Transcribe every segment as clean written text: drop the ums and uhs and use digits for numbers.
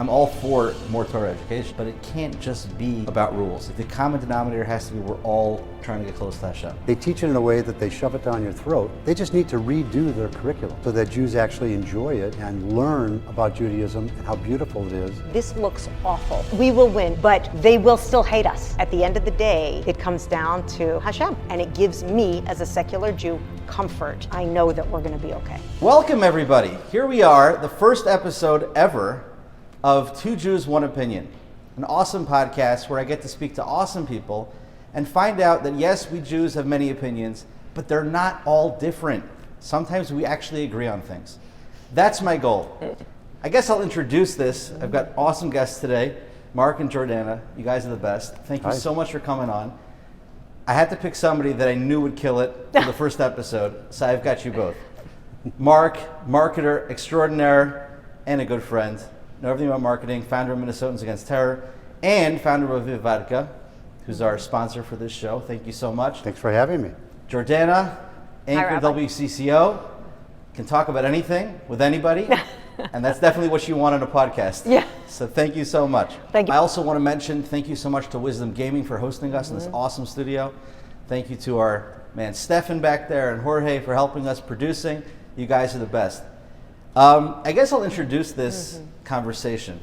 I'm all for more Torah education, but it can't just be about rules. The common denominator has to be we're all trying to get close to Hashem. They teach it in a way that they shove it down your throat. They just need to redo their curriculum so that Jews actually enjoy it and learn about Judaism and how beautiful it is. This looks awful. We will win, but they will still hate us. At the end of the day, it comes down to Hashem, and it gives me, as a secular Jew, comfort. I know that we're going to be okay. Welcome, everybody. Here we are, the first episode ever of Two Jews, One Opinion, an awesome podcast where I get to speak to awesome people and find out that yes, we Jews have many opinions, but they're not all different. Sometimes we actually agree on things. That's my goal. I guess I'll introduce this. I've got awesome guests today, Marc and Jordana. You guys are the best. Thank you so much for coming on. I had to pick somebody that I knew would kill it for the first episode, so I've got you both. Marc, marketer extraordinaire and a good friend. Know everything about marketing, founder of Minnesotans Against Terror, and founder of Avigdor, who's our sponsor for this show. Thank you so much. Thanks for having me. Jordana, anchor WCCO, can talk about anything with anybody, and that's definitely what you want on a podcast. Yeah. So thank you so much. Thank you. I also want to mention thank you so much to Wisdom Gaming for hosting us in this awesome studio. Thank you to our man Stefan back there and Jorge for helping us producing. You guys are the best. I guess I'll introduce this conversation.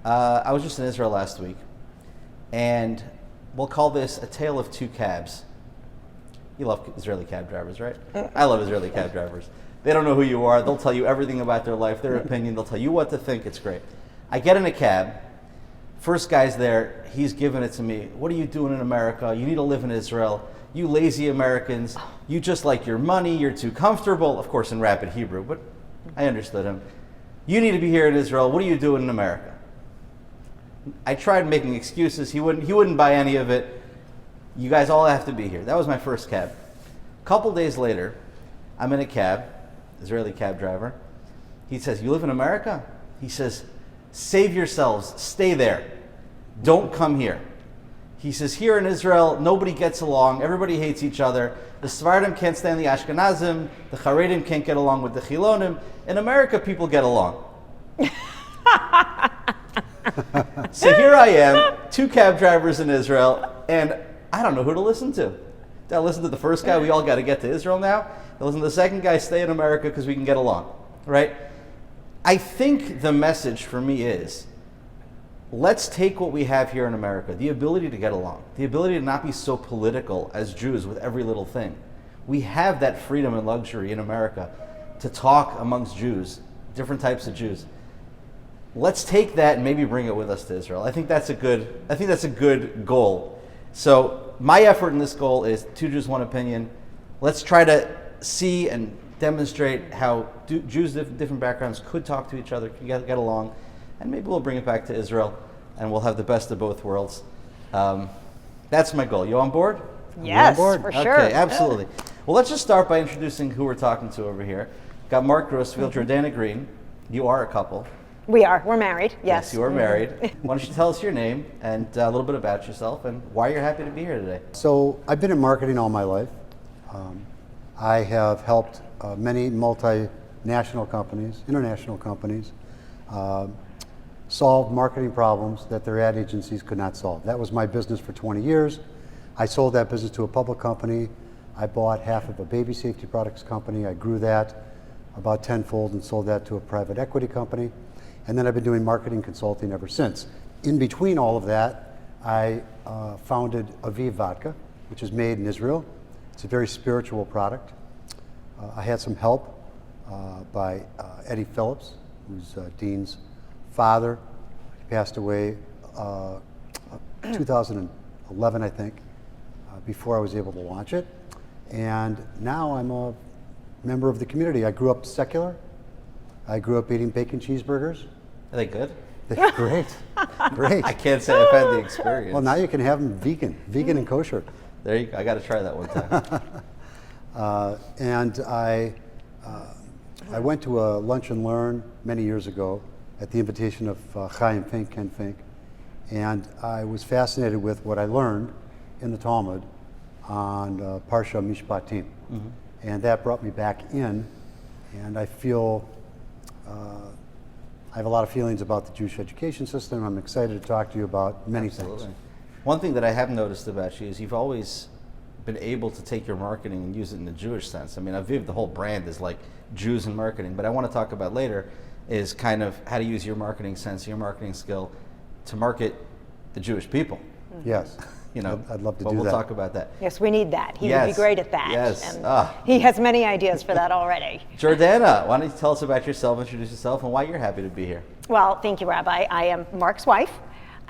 I was just in Israel last week, and we'll call this a tale of two cabs. You love Israeli cab drivers, right? I love Israeli cab drivers. They don't know who you are. They'll tell you everything about their life, their opinion. They'll tell you what to think. It's great. I get in a cab. First guy's there. He's giving it to me. What are you doing in America? You need to live in Israel. You lazy Americans. You just like your money. You're too comfortable. Of course, in rapid Hebrew, but I understood him. You need to be here in Israel. What are you doing in America? I tried making excuses. He wouldn't buy any of it. You guys all have to be here. That was my first cab. A couple days later, I'm in a cab, Israeli cab driver. He says, "You live in America?" He says, "Save yourselves. Stay there. Don't come here." He says, "Here in Israel, nobody gets along. Everybody hates each other. The Sephardim can't stand the Ashkenazim. The Haredim can't get along with the Chilonim. In America, people get along." So here I am, two cab drivers in Israel, and I don't know who to listen to. Do I listen to the first guy? We all got to get to Israel now. I listen to the second guy, stay in America because we can get along, right? I think the message for me is, let's take what we have here in America, the ability to get along, the ability to not be so political as Jews with every little thing. We have that freedom and luxury in America to talk amongst Jews, different types of Jews. Let's take that and maybe bring it with us to Israel. I think that's a good goal. So my effort in this goal is Two Jews, One Opinion. Let's try to see and demonstrate how Jews of different backgrounds could talk to each other, can get along, and maybe we'll bring it back to Israel and we'll have the best of both worlds. That's my goal. You on board? Yes, on board. for sure. Okay, absolutely. Well, let's just start by introducing who we're talking to over here. Got Marc Grossfield, Jordana Green. You are a couple. We are. We're married. Yes. You are married. Why don't you tell us your name and a little bit about yourself and why you're happy to be here today? So I've been in marketing all my life. I have helped many multinational companies, international companies, solve marketing problems that their ad agencies could not solve. That was my business for 20 years. I sold that business to a public company. I bought half of a baby safety products company. I grew that about tenfold and sold that to a private equity company. And then I've been doing marketing consulting ever since. In between all of that, I founded Avigdor, which is made in Israel. It's a very spiritual product. I had some help by Eddie Phillips, who's Dean's father. He passed away 2011, I think, before I was able to launch it. And now I'm a member of the community. I grew up secular. I grew up eating bacon cheeseburgers. Are they good? They're great, great. I can't say I've had the experience. Well, now you can have them vegan and kosher. There you go. I got to try that one time. And I went to a lunch and learn many years ago at the invitation of Chaim Fink, Ken Fink, and I was fascinated with what I learned in the Talmud on Parsha Mishpatim. And that brought me back in, and I feel I have a lot of feelings about the Jewish education system. I'm excited to talk to you about many Absolutely. things. One thing that I have noticed about you is you've always been able to take your marketing and use it in the Jewish sense. I mean, Aviv, the whole brand is like Jews and marketing, but I want to talk about later is kind of how to use your marketing sense, your marketing skill to market the Jewish people. Yes. You know, I'd love to but do we'll that. talk about that. Yes, we need that. He would be Yes. great at that. Yes. And he has many ideas for that already. Jordana, why don't you tell us about yourself, introduce yourself, and why you're happy to be here? Well, thank you, Rabbi. I am Marc's wife,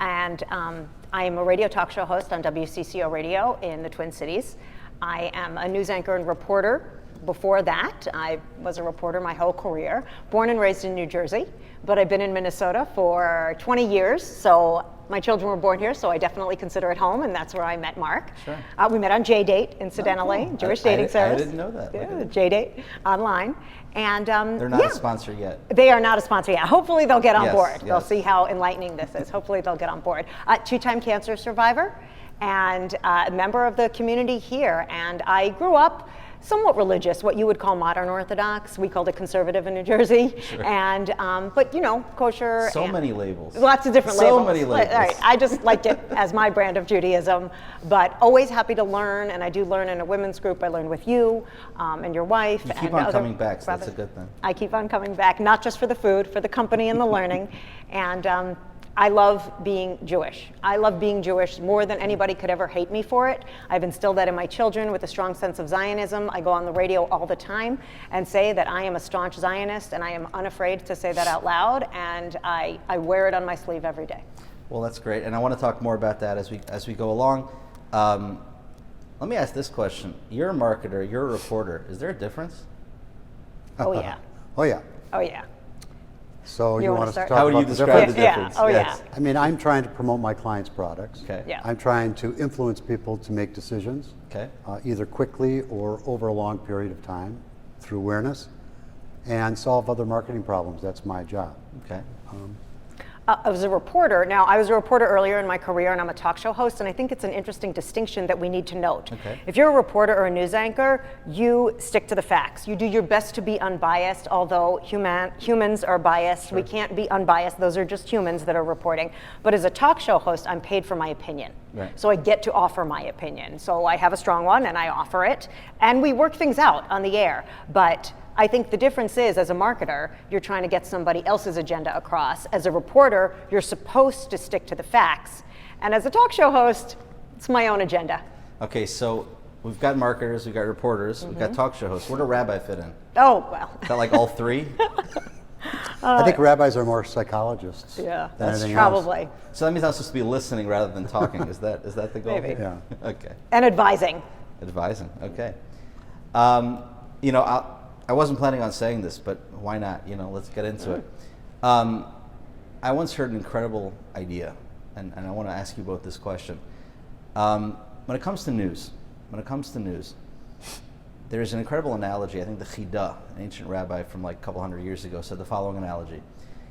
and I am a radio talk show host on WCCO Radio in the Twin Cities. I am a news anchor and reporter. Before that, I was a reporter my whole career, born and raised in New Jersey, but I've been in Minnesota for 20 years, so my children were born here, so I definitely consider it home, and that's where I met Marc. Sure. We met on J-Date, incidentally, Oh, cool. Jewish I dating service. I didn't know that. Yeah, J-Date online. And They're not yeah. a sponsor yet. They are not a sponsor yet. Hopefully they'll get on Yes, board. They'll yes. see how enlightening this is. Hopefully they'll get on board. Two-time cancer survivor and a member of the community here. And I grew up somewhat religious, what you would call modern Orthodox. We called it conservative in New Jersey. Sure. And, but you know, kosher. So and many labels. Lots of different labels. So many labels. All right, I just liked it as my brand of Judaism, but always happy to learn, and I do learn in a women's group. I learn with you and your wife. You keep and on other coming back, so that's a brothers. good thing. I keep on coming back, not just for the food, for the company and the learning. And I love being Jewish. I love being Jewish more than anybody could ever hate me for it. I've instilled that in my children with a strong sense of Zionism. I go on the radio all the time and say that I am a staunch Zionist, and I am unafraid to say that out loud, and I wear it on my sleeve every day. Well, that's great, and I want to talk more about that as we go along. Let me ask this question: you're a marketer, you're a reporter. Is there a difference? Oh, yeah. Oh, yeah. Oh, yeah. So You you wanna want us to start? talk How would about you the describe the difference? Yeah. difference? Oh, Yes. I mean, I'm trying to promote my clients' products. Okay. Yeah. I'm trying to influence people to make decisions, Okay. either quickly or over a long period of time through awareness, and solve other marketing problems. That's my job. Okay. I was a reporter. Now, I was a reporter earlier in my career, and I'm a talk show host, and I think it's an interesting distinction that we need to note. Okay. If you're a reporter or a news anchor, you stick to the facts. You do your best to be unbiased, although humans are biased. Sure. We can't be unbiased. Those are just humans that are reporting. But as a talk show host, I'm paid for my opinion. Right. So I get to offer my opinion. So I have a strong one, and I offer it. And we work things out on the air. But I think the difference is, as a marketer, you're trying to get somebody else's agenda across. As a reporter, you're supposed to stick to the facts. And as a talk show host, it's my own agenda. Okay, so we've got marketers, we've got reporters, we've got talk show hosts. Where do rabbi fit in? Oh, well. Is that like all three? I think rabbis are more psychologists Yeah, than that's anything else. probably. So that means I'm supposed to be listening rather than talking. Is that the goal? Maybe. Yeah. Okay. And advising. Advising. Okay. You know, I wasn't planning on saying this, but why not? You know, let's get into it. I once heard an incredible idea, and I want to ask you both this question. When it comes to news, there's an incredible analogy. I think the Chida, an ancient rabbi from like a couple hundred years ago, said the following analogy.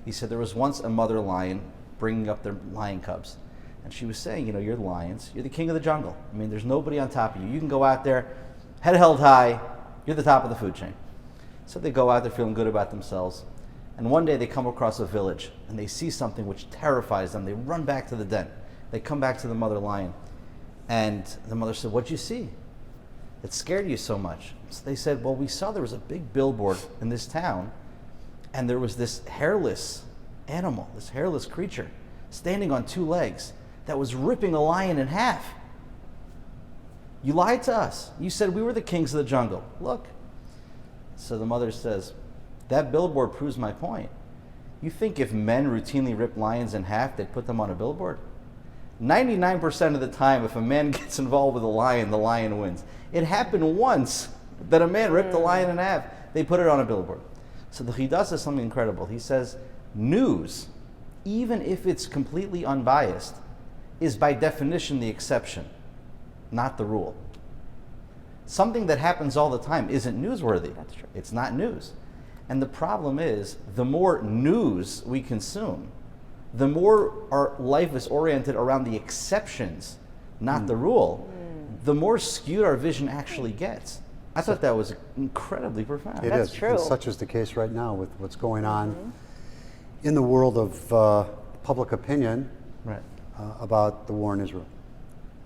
He said there was once a mother lion bringing up their lion cubs. And she was saying, you know, you're the lions, you're the king of the jungle. I mean, there's nobody on top of you. You can go out there, head held high, you're the top of the food chain. So they go out there feeling good about themselves. And one day they come across a village and they see something which terrifies them. They run back to the den. They come back to the mother lion. And the mother said, what'd you see? It scared you so much. So they said, well, we saw there was a big billboard in this town and there was this hairless animal, this hairless creature standing on two legs that was ripping a lion in half. You lied to us. You said we were the kings of the jungle. Look. So the mother says, that billboard proves my point. You think if men routinely rip lions in half, they'd put them on a billboard? 99% of the time, if a man gets involved with a lion, the lion wins. It happened once that a man ripped a lion in half. They put it on a billboard. So the Chida says something incredible. He says, news, even if it's completely unbiased, is by definition the exception, not the rule. Something that happens all the time isn't newsworthy. That's true. It's not news. And the problem is, the more news we consume, the more our life is oriented around the exceptions, not the rule, the more skewed our vision actually gets. I thought that was incredibly profound. It That's is. true. And such is the case right now with what's going on in the world of public opinion Right. about the war in Israel.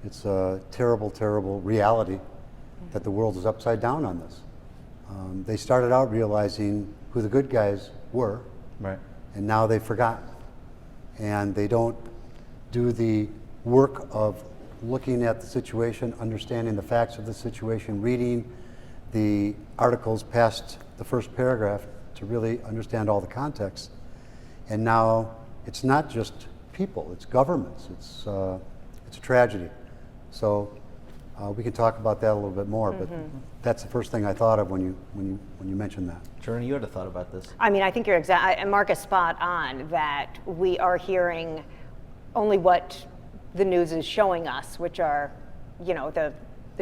It's a terrible, terrible reality that the world is upside down on this. They started out realizing who the good guys were, Right. and now they've forgotten. And they don't do the work of looking at the situation, understanding the facts of the situation, reading the articles past the first paragraph to really understand all the context. And now it's not just people, it's governments. It's a tragedy. So we can talk about that a little bit more, but that's the first thing I thought of when you mentioned that. Jordana, you had a thought about this. I mean, I think you're exact, and Marc is spot on that we are hearing only what the news is showing us, which are, you know, the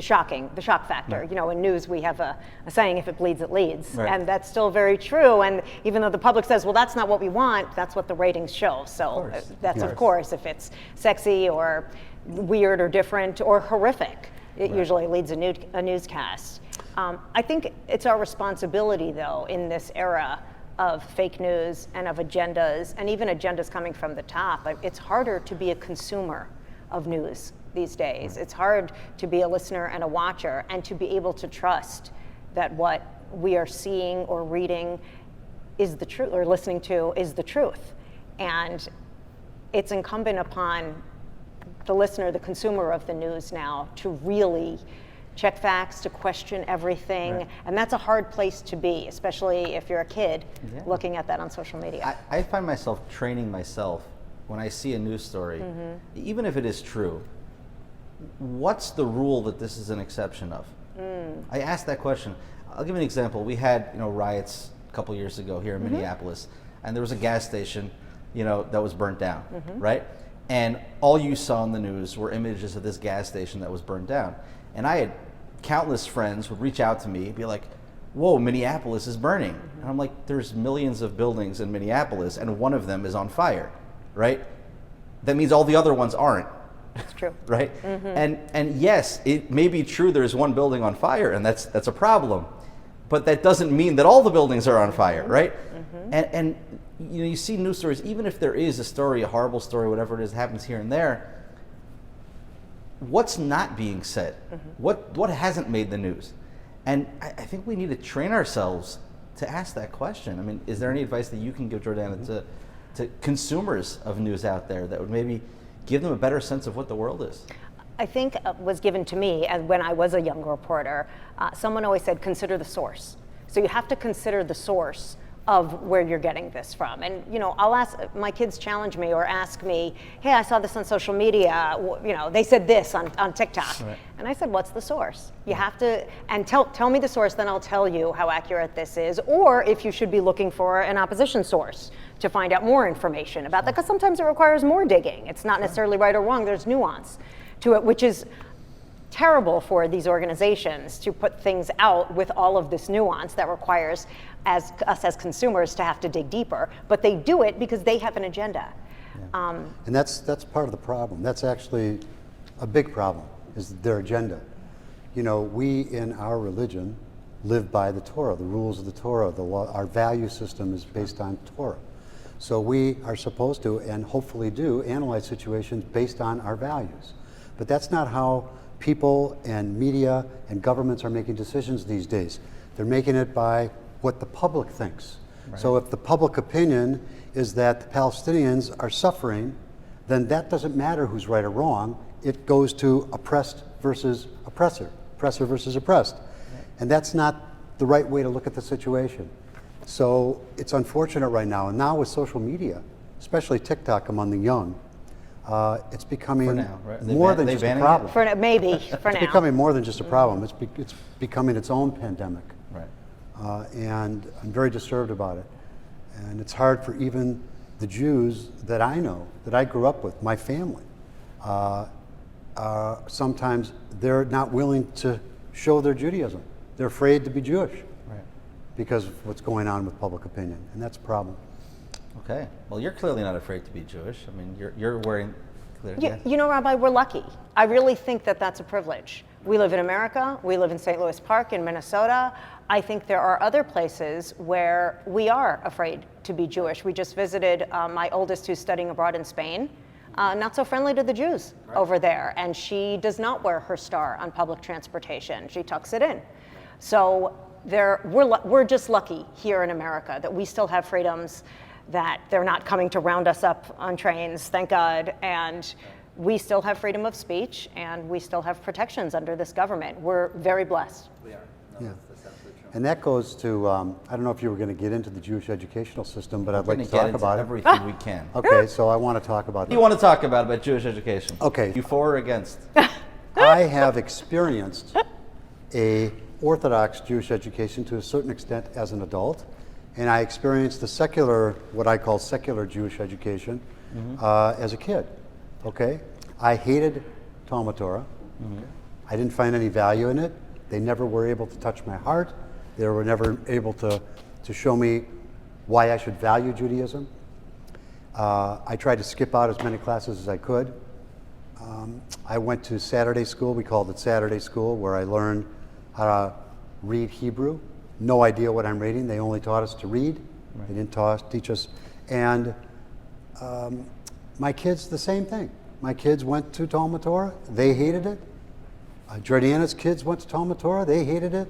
shock factor. Right. You know, in news we have a saying, if it bleeds, it leads. Right. And that's still very true. And even though the public says, well, that's not what we want, that's what the ratings show. So that's, of course, if it's sexy or weird or different or horrific, it usually leads a newscast. I think it's our responsibility, though, in this era of fake news and of agendas, and even agendas coming from the top. It's harder to be a consumer of news these days. It's hard to be a listener and a watcher and to be able to trust that what we are seeing or reading is the truth, or listening to is the truth. And it's incumbent upon the listener, the consumer of the news now, to really check facts, to question everything. Right. And that's a hard place to be, especially if you're a kid looking at that on social media. I find myself training myself when I see a news story, even if it is true, what's the rule that this is an exception of? I ask that question. I'll give you an example. We had, riots a couple years ago here in Minneapolis, and there was a gas station, that was burnt down, right? And all you saw in the news were images of this gas station that was burned down. And I had countless friends would reach out to me and be like, whoa, Minneapolis is burning. And I'm like, there's millions of buildings in Minneapolis and one of them is on fire, right? That means all the other ones aren't. That's true. Right? And yes, it may be true there's one building on fire and that's a problem. But that doesn't mean that all the buildings are on fire, right? And you see news stories, even if there is a story, a horrible story, whatever it is, happens here and there, what's not being said? What hasn't made the news? And I think we need to train ourselves to ask that question. I mean, is there any advice that you can give, Jordana, to consumers of news out there that would maybe give them a better sense of what the world is? I think was given to me and when I was a young reporter. Someone always said, consider the source. So you have to consider the source of where you're getting this from. And I'll ask, my kids challenge me or ask me, hey, I saw this on social media, they said this on TikTok. Right. And I said, what's the source? You have to, and tell me the source, then I'll tell you how accurate this is, or if you should be looking for an opposition source to find out more information about that, because sometimes it requires more digging. It's not necessarily right or wrong, there's nuance to it, which is terrible for these organizations to put things out with all of this nuance that requires us as consumers to have to dig deeper. But they do it because they have an agenda. Yeah. And that's part of the problem. That's actually a big problem, is their agenda. We in our religion live by the Torah, the rules of the Torah, the law. Our value system is based on Torah. So we are supposed to, and hopefully do, analyze situations based on our values. But that's not how people and media and governments are making decisions these days. They're making it by what the public thinks. Right. So if the public opinion is that the Palestinians are suffering, then that doesn't matter who's right or wrong. It goes to oppressed versus oppressor, oppressor versus oppressed. Right. And that's not the right way to look at the situation. So it's unfortunate right now. And now with social media, especially TikTok among the young, it's becoming more than just a problem. For now. Becoming more than just a problem. It's becoming its own pandemic. Right. And I'm very disturbed about it. And it's hard for even the Jews that I know, that I grew up with, my family. Sometimes they're not willing to show their Judaism. They're afraid to be Jewish because of what's going on with public opinion. And that's a problem. Okay. Well, you're clearly not afraid to be Jewish. I mean, you're wearing clear. Yeah. Rabbi, we're lucky. I really think that that's a privilege. We live in America. We live in St. Louis Park in Minnesota. I think there are other places where we are afraid to be Jewish. We just visited my oldest, who's studying abroad in Spain. Not so friendly to the Jews over there, and she does not wear her star on public transportation. She tucks it in. So we're just lucky here in America that we still have freedoms, that they're not coming to round us up on trains, thank God, and we still have freedom of speech, and we still have protections under this government. We're very blessed. We are. Yeah. And that goes to, I don't know if you were going to get into the Jewish educational system, but I'd like to talk about it. Everything we can. Okay, so I want to talk about What do that. you want to talk about Jewish education? Okay. You for or against? I have experienced a Orthodox Jewish education to a certain extent as an adult, and I experienced the secular, what I call secular Jewish education, as a kid. Okay, I hated Talmud Torah. I didn't find any value in it. They never were able to touch my heart. They were never able to show me why I should value Judaism. I tried to skip out as many classes as I could. I went to Saturday school. We called it Saturday school, where I learned how to read Hebrew. No idea what I'm reading. They only taught us to read. Right. They didn't teach us. And my kids, the same thing. My kids went to Talmud Torah. They hated it. Jordana's kids went to Talmud Torah. They hated it.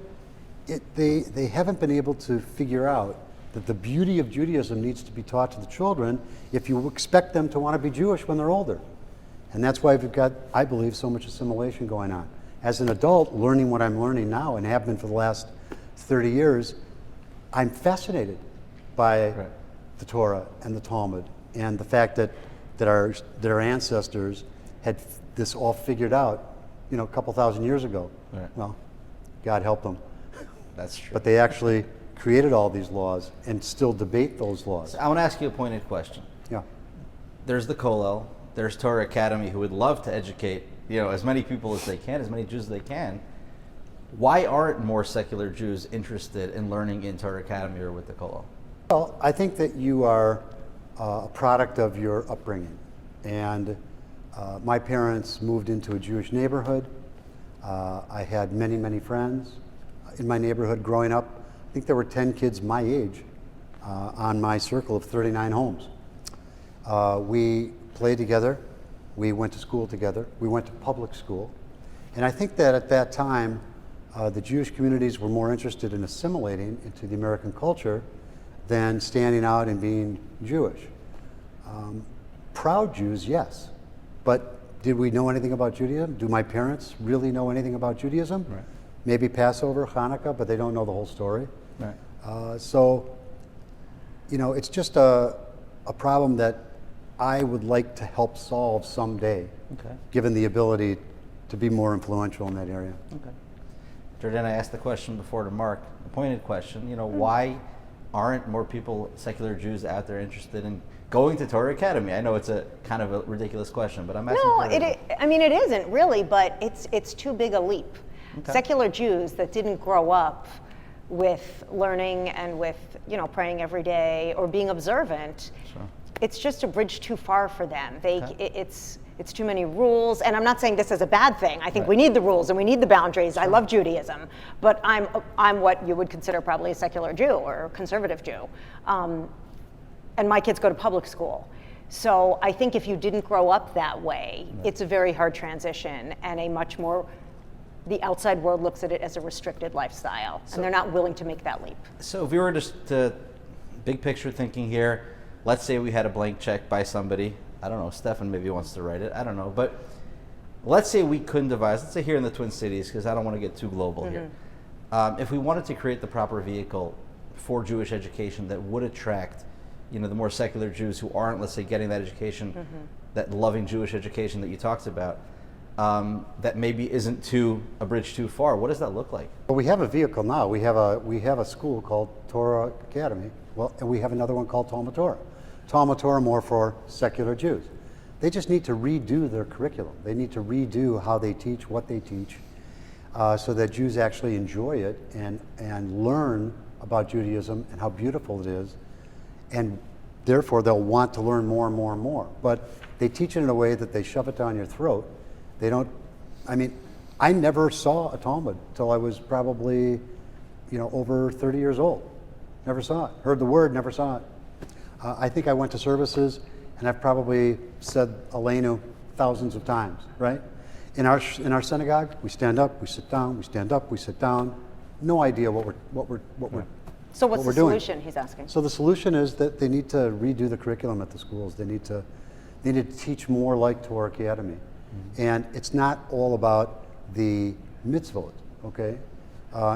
They haven't been able to figure out that the beauty of Judaism needs to be taught to the children if you expect them to want to be Jewish when they're older. And that's why we've got, I believe, so much assimilation going on. As an adult, learning what I'm learning now and have been for the last 30 years, I'm fascinated by the Torah and the Talmud and the fact that our ancestors had this all figured out, a couple thousand years ago. Right. Well, God help them. That's true. But they actually created all these laws and still debate those laws. So I want to ask you a pointed question. Yeah. There's the Kollel, there's Torah Academy, who would love to educate as many people as they can, as many Jews as they can. Why aren't more secular Jews interested in learning in Torah Academy or with the Kollel? Well, I think that you are a product of your upbringing. And my parents moved into a Jewish neighborhood. I had many, many friends in my neighborhood growing up. I think there were 10 kids my age on my circle of 39 homes. We played together. We went to school together. We went to public school. And I think that at that time, the Jewish communities were more interested in assimilating into the American culture than standing out and being Jewish. Proud Jews, yes. But did we know anything about Judaism? Do my parents really know anything about Judaism? Right. Maybe Passover, Hanukkah, but they don't know the whole story. Right. So, it's just a problem that I would like to help solve someday, given the ability to be more influential in that area. Okay. Jordana, I asked the question before to Marc, a pointed question. Why aren't more people, secular Jews out there, interested in going to Torah Academy? I know it's a kind of a ridiculous question, but I'm asking. No, it isn't really, but it's too big a leap. Okay. Secular Jews that didn't grow up with learning and with praying every day or being observant, it's just a bridge too far for them. It's too many rules, and I'm not saying this is a bad thing. I think we need the rules and we need the boundaries. I love Judaism, but I'm what you would consider probably a secular Jew or a conservative Jew, and my kids go to public school. So I think if you didn't grow up that way, it's a very hard transition and a much more. The outside world looks at it as a restricted lifestyle, and they're not willing to make that leap. So if we were just to big picture thinking here, let's say we had a blank check by somebody. I don't know, Stefan maybe wants to write it. I don't know. But let's say we couldn't devise, let's say here in the Twin Cities, because I don't want to get too global here. If we wanted to create the proper vehicle for Jewish education that would attract the more secular Jews who aren't, let's say, getting that education, that loving Jewish education that you talked about, that maybe isn't a bridge too far. What does that look like? Well, we have a vehicle now. We have a school called Torah Academy. Well, and we have another one called Talmud Torah. Talmud Torah more for secular Jews. They just need to redo their curriculum. They need to redo how they teach, what they teach, so that Jews actually enjoy it and learn about Judaism and how beautiful it is, and therefore they'll want to learn more and more and more. But they teach it in a way that they shove it down your throat. They don't. I never saw a Talmud till I was probably, over 30 years old. Never saw it. Heard the word, never saw it. I think I went to services, and I've probably said Aleinu thousands of times, right? In our synagogue, we stand up, we sit down, we stand up, we sit down. No idea what we're So what's the doing. solution, he's asking? So the solution is that they need to redo the curriculum at the schools. They need to teach more like Torah Academy. And it's not all about the mitzvot, okay?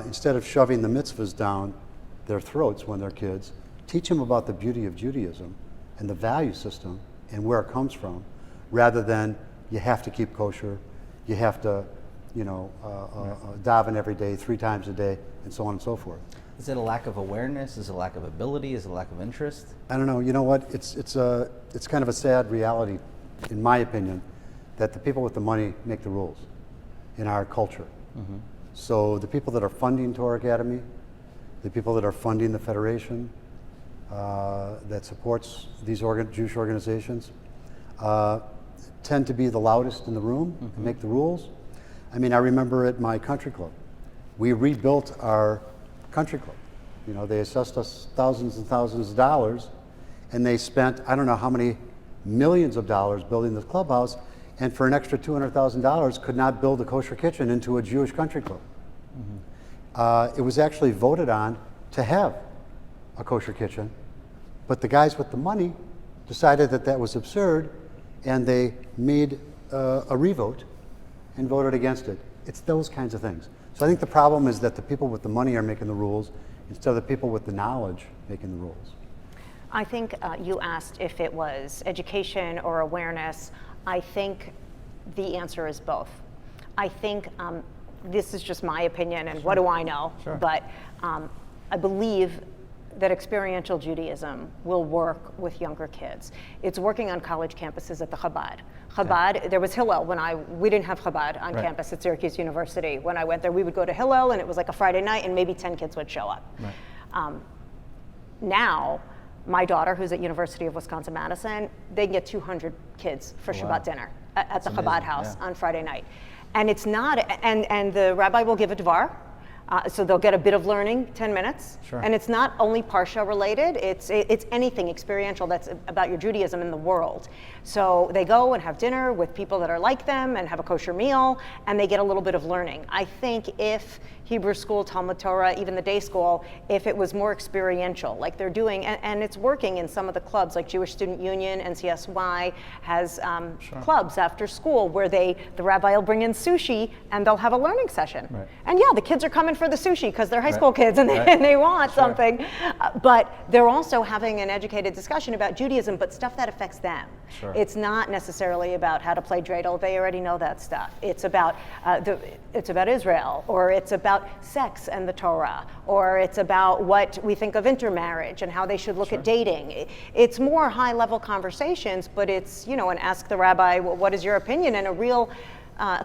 Instead of shoving the mitzvahs down their throats when they're kids, teach them about the beauty of Judaism and the value system and where it comes from, rather than you have to keep kosher, you have to, daven every day, 3 times a day, and so on and so forth. Is it a lack of awareness? Is it a lack of ability? Is it a lack of interest? I don't know. You know what? It's kind of a sad reality, in my opinion, that the people with the money make the rules in our culture. So the people that are funding Torah Academy, the people that are funding the federation that supports these Jewish organizations, tend to be the loudest in the room and make the rules. I mean, I remember at my country club, we rebuilt our country club. You know, they assessed us thousands and thousands of dollars, and they spent I don't know how many millions of dollars building this clubhouse, and for an extra $200,000 could not build a kosher kitchen into a Jewish country club. It was actually voted on to have a kosher kitchen, but the guys with the money decided that that was absurd, and they made a revote and voted against it. It's those kinds of things. So I think the problem is that the people with the money are making the rules instead of the people with the knowledge making the rules. I think you asked if it was education or awareness. I think the answer is both. I think this is just my opinion, and what do I know? Sure. But I believe that experiential Judaism will work with younger kids. It's working on college campuses at the Chabad. Chabad, there was Hillel we didn't have Chabad on campus at Syracuse University. When I went there, we would go to Hillel, and it was like a Friday night, and maybe 10 kids would show up. Right. Now, my daughter, who's at University of Wisconsin-Madison, they can get 200 kids for Shabbat dinner at the Chabad house on Friday night. And it's not, and the rabbi will give a dvar, so they'll get a bit of learning, 10 minutes. Sure. And it's not only Parsha related, it's anything experiential that's about your Judaism in the world. So they go and have dinner with people that are like them and have a kosher meal, and they get a little bit of learning. I think if Hebrew school, Talmud Torah, even the day school, if it was more experiential, like they're doing, and it's working in some of the clubs, like Jewish Student Union, NCSY has clubs after school where the rabbi will bring in sushi and they'll have a learning session. Right. And yeah, the kids are coming for the sushi because they're high school kids and they want something. But they're also having an educated discussion about Judaism, but stuff that affects them. Sure. It's not necessarily about how to play dreidel. They already know that stuff. It's about Israel, or it's about sex and the Torah, or it's about what we think of intermarriage and how they should look at dating. It's more high-level conversations, but it's, and ask the rabbi, well, what is your opinion, and a real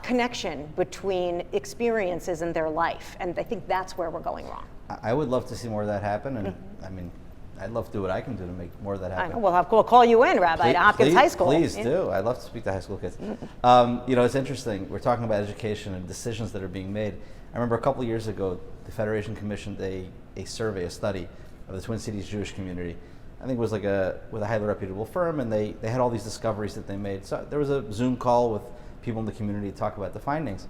connection between experiences in their life. And I think that's where we're going wrong. I would love to see more of that happen, and I mean, I'd love to do what I can do to make more of that happen. I know. We'll call you in, Rabbi, to Hopkins High School. Please do. I'd love to speak to high school kids. It's interesting. We're talking about education and decisions that are being made. I remember a couple of years ago, the Federation commissioned a survey, a study of the Twin Cities Jewish community. I think it was with a highly reputable firm, and they had all these discoveries that they made. So there was a Zoom call with people in the community to talk about the findings.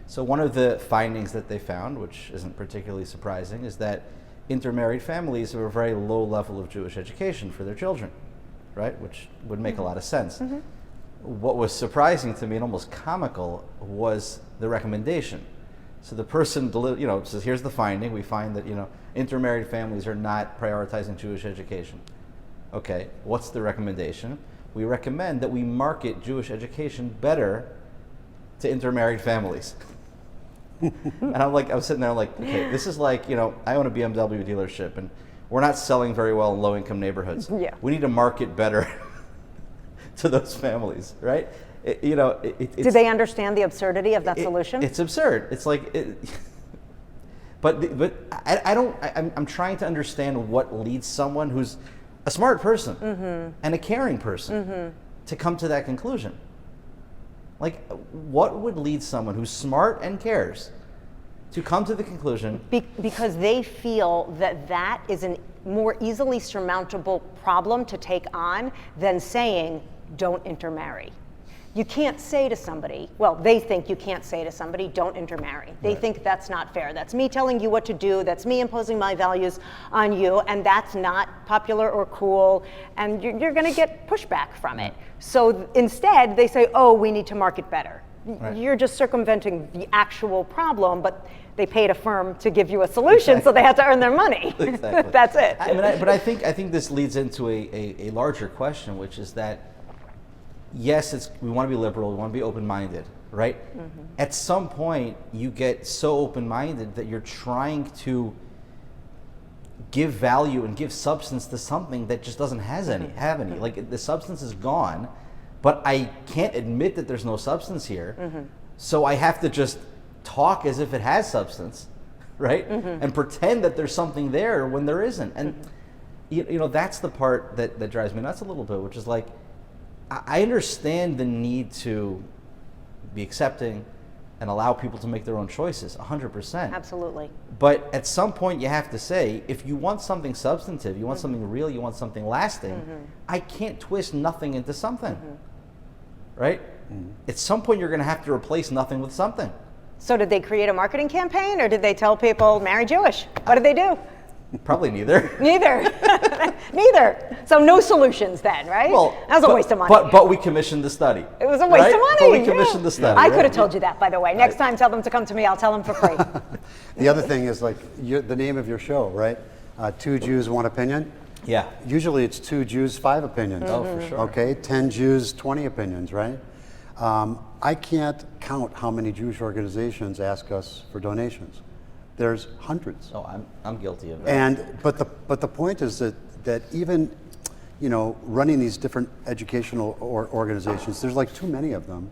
So one of the findings that they found, which isn't particularly surprising, is that intermarried families have a very low level of Jewish education for their children, right? Which would make a lot of sense. What was surprising to me and almost comical was the recommendation. So the person, says, here's the finding. We find that, intermarried families are not prioritizing Jewish education. Okay, what's the recommendation? We recommend that we market Jewish education better to intermarried families. And I was sitting there like, okay, this is like, I own a BMW dealership, and we're not selling very well in low-income neighborhoods. Yeah. We need to market better to those families, right? Do they understand the absurdity of that solution? It's absurd. It's like, but I'm trying to understand what leads someone who's a smart person and a caring person to come to that conclusion. Like, what would lead someone who's smart and cares To come to the conclusion. Because they feel that that is a more easily surmountable problem to take on than saying, don't intermarry. You can't say to somebody, well, they think you can't say to somebody, don't intermarry. They think that's not fair. That's me telling you what to do. That's me imposing my values on you, and that's not popular or cool, and you're going to get pushback from it. So instead, they say, oh, we need to market better. Right. You're just circumventing the actual problem, but they paid a firm to give you a solution, so they had to earn their money. Exactly. That's it. But I think this leads into a larger question, which is that, yes, we want to be liberal, we want to be open-minded, right? Mm-hmm. At some point, you get so open-minded that you're trying to give value and give substance to something that just doesn't have any. Like, the substance is gone, but I can't admit that there's no substance here, so I have to just talk as if it has substance, right? And pretend that there's something there when there isn't. And you know, that's the part that drives me nuts a little bit, which is like, I understand the need to be accepting and allow people to make their own choices, 100%. Absolutely. But at some point you have to say, if you want something substantive, you want something real, you want something lasting, I can't twist nothing into something, right? At some point you're going to have to replace nothing with something. So did they create a marketing campaign, or did they tell people, marry Jewish? What did they do? Probably neither. Neither. So no solutions then, right? Well, that was a waste of money. But we commissioned the study. It was a waste of money. But we commissioned the study. I could have told you that, by the way. Next time, tell them to come to me. I'll tell them for free. The other thing is, like, the name of your show, right? 2 Jews, 1 opinion. Yeah. Usually it's 2 Jews, 5 opinions. Oh, for sure. Okay, 10 Jews, 20 opinions, right? I can't count how many Jewish organizations ask us for donations. There's hundreds. Oh, I'm guilty of that. But the point is that even, you know, running these different educational organizations, there's like too many of them,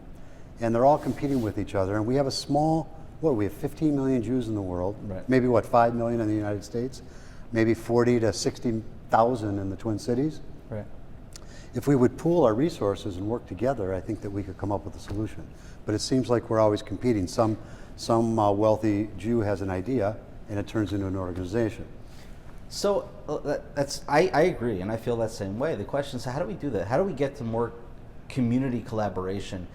and they're all competing with each other. And we have a small, we have 15 million Jews in the world, right. Maybe 5 million in the United States, maybe 40 to 60,000 in the Twin Cities. Right. If we would pool our resources and work together, I think that we could come up with a solution. But it seems like we're always competing. Some wealthy Jew has an idea, and it turns into an organization. So I agree, and I feel that same way. The question is, how do we do that? How do we get to more community collaboration,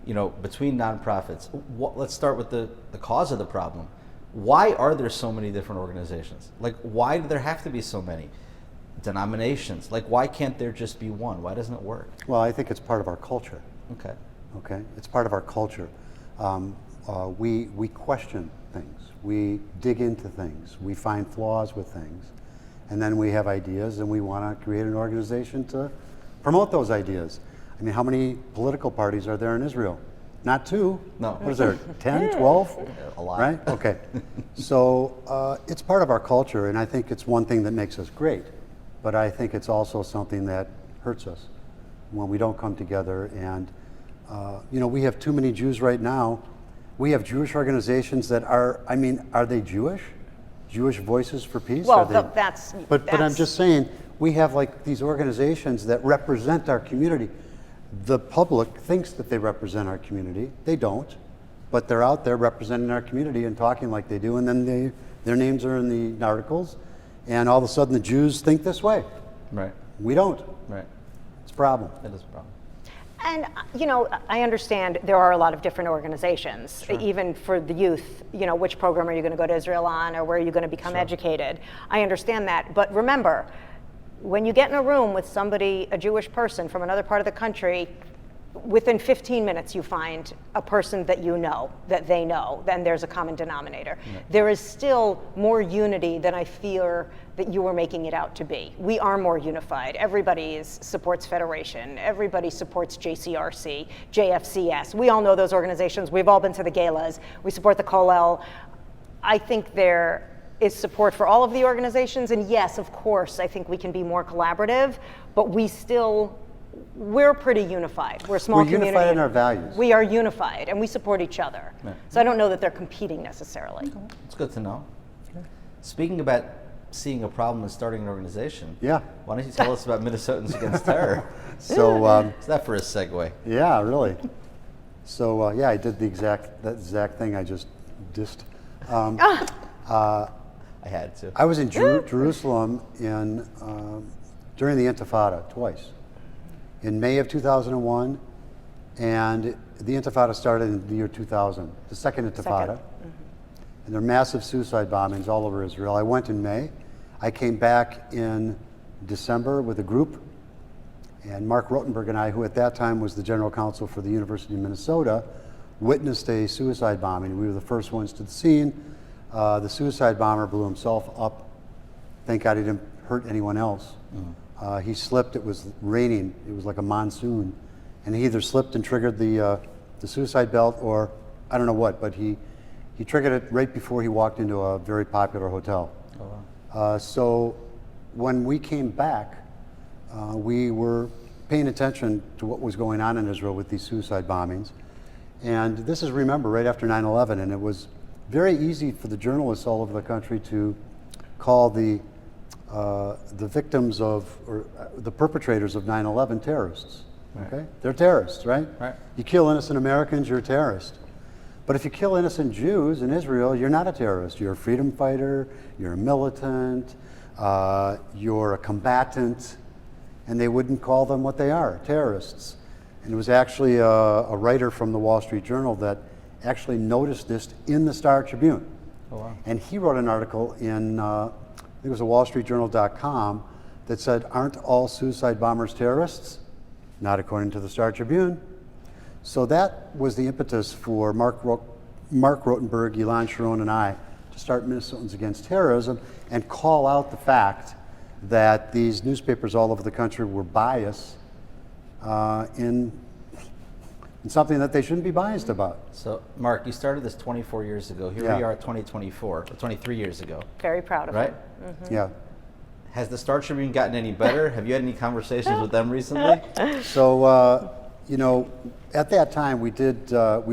you know, between nonprofits? Let's start with the cause of the problem. Why are there so many different organizations? Like, why do there have to be so many denominations? Like, why can't there just be one? Why doesn't it work? Well, I think it's part of our culture. Okay, it's part of our culture. We question things. We dig into things. We find flaws with things. And then we have ideas, and we want to create an organization to promote those ideas. I mean, how many political parties are there in Israel? Not 2. No. What is there, 10, 12? A lot. Right? Okay. So it's part of our culture, and I think it's one thing that makes us great. But I think it's also something that hurts us when we don't come together. And, you know, we have too many Jews right now. We have Jewish organizations that are they Jewish? Jewish Voices for Peace? Well, But I'm just saying, we have like these organizations that represent our community. The public thinks that they represent our community. They don't, but they're out there representing our community and talking like they do, and then their names are in the articles, and all of a sudden the Jews think this way. Right. We don't. Right. It's a problem. It is a problem. And, you know, I understand there are a lot of different organizations, Sure. Even for the youth, you know, which program are you going to go to Israel on, or where are you going to become Sure. educated? I understand that. But remember, when you get in a room with somebody, a Jewish person from another part of the country, within 15 minutes you find a person that you know, that they know, then there's a common denominator. Yeah. There is still more unity than I fear that you were making it out to be. We are more unified. Everybody supports Federation. Everybody supports JCRC, JFCS. We all know those organizations. We've all been to the galas. We support the Kollel. I think there is support for all of the organizations, and yes, of course, I think we can be more collaborative, but we're pretty unified. We're a small community. We're unified in our values. We are unified, and we support each other. Yeah. So I don't know that they're competing necessarily. It's good to know. Okay. Speaking about seeing a problem and starting an organization, yeah. Why don't you tell us about Minnesotans Against Terror? So, is that for a segue? Yeah, really. So, yeah, I did that exact thing I just dissed I had to. I was in Jerusalem during the Intifada twice. In May of 2001, and the Intifada started in the year 2000, the second Intifada. And there are massive suicide bombings all over Israel. I went in May. I came back in December with a group, and Marc Rotenberg and I, who at that time was the general counsel for the University of Minnesota, witnessed a suicide bombing. We were the first ones to the scene. The suicide bomber blew himself up. Thank God he didn't hurt anyone else. He slipped. It was raining. It was like a monsoon. And he either slipped and triggered the suicide belt, or I don't know what, but he triggered it right before he walked into a very popular hotel. Oh, wow. So when we came back, we were paying attention to what was going on in Israel with these suicide bombings. And this is, remember, right after 9/11, and it was very easy for the journalists all over the country to call the victims of, or the perpetrators of 9/11 terrorists. Right. Okay? They're terrorists, right? Right. You kill innocent Americans, you're a terrorist. But if you kill innocent Jews in Israel, you're not a terrorist. You're a freedom fighter, you're a militant, you're a combatant, and they wouldn't call them what they are, terrorists. And it was actually a writer from the Wall Street Journal that actually noticed this in the Star Tribune. Oh, wow. And he wrote an article in, I think it was a wallstreetjournal.com, that said, aren't all suicide bombers terrorists? Not according to the Star Tribune. So that was the impetus for Marc Rotenberg, Ilan Sharon, and I to start Minnesotans Against Terrorism and call out the fact that these newspapers all over the country were biased in something that they shouldn't be biased about. So, Marc, you started this 24 years ago. Here we are at 2024, or 23 years ago. Very proud of right? it. Mm-hmm. Yeah. Has the Star Tribune gotten any better? Have you had any conversations with them recently? So, you know, at that time we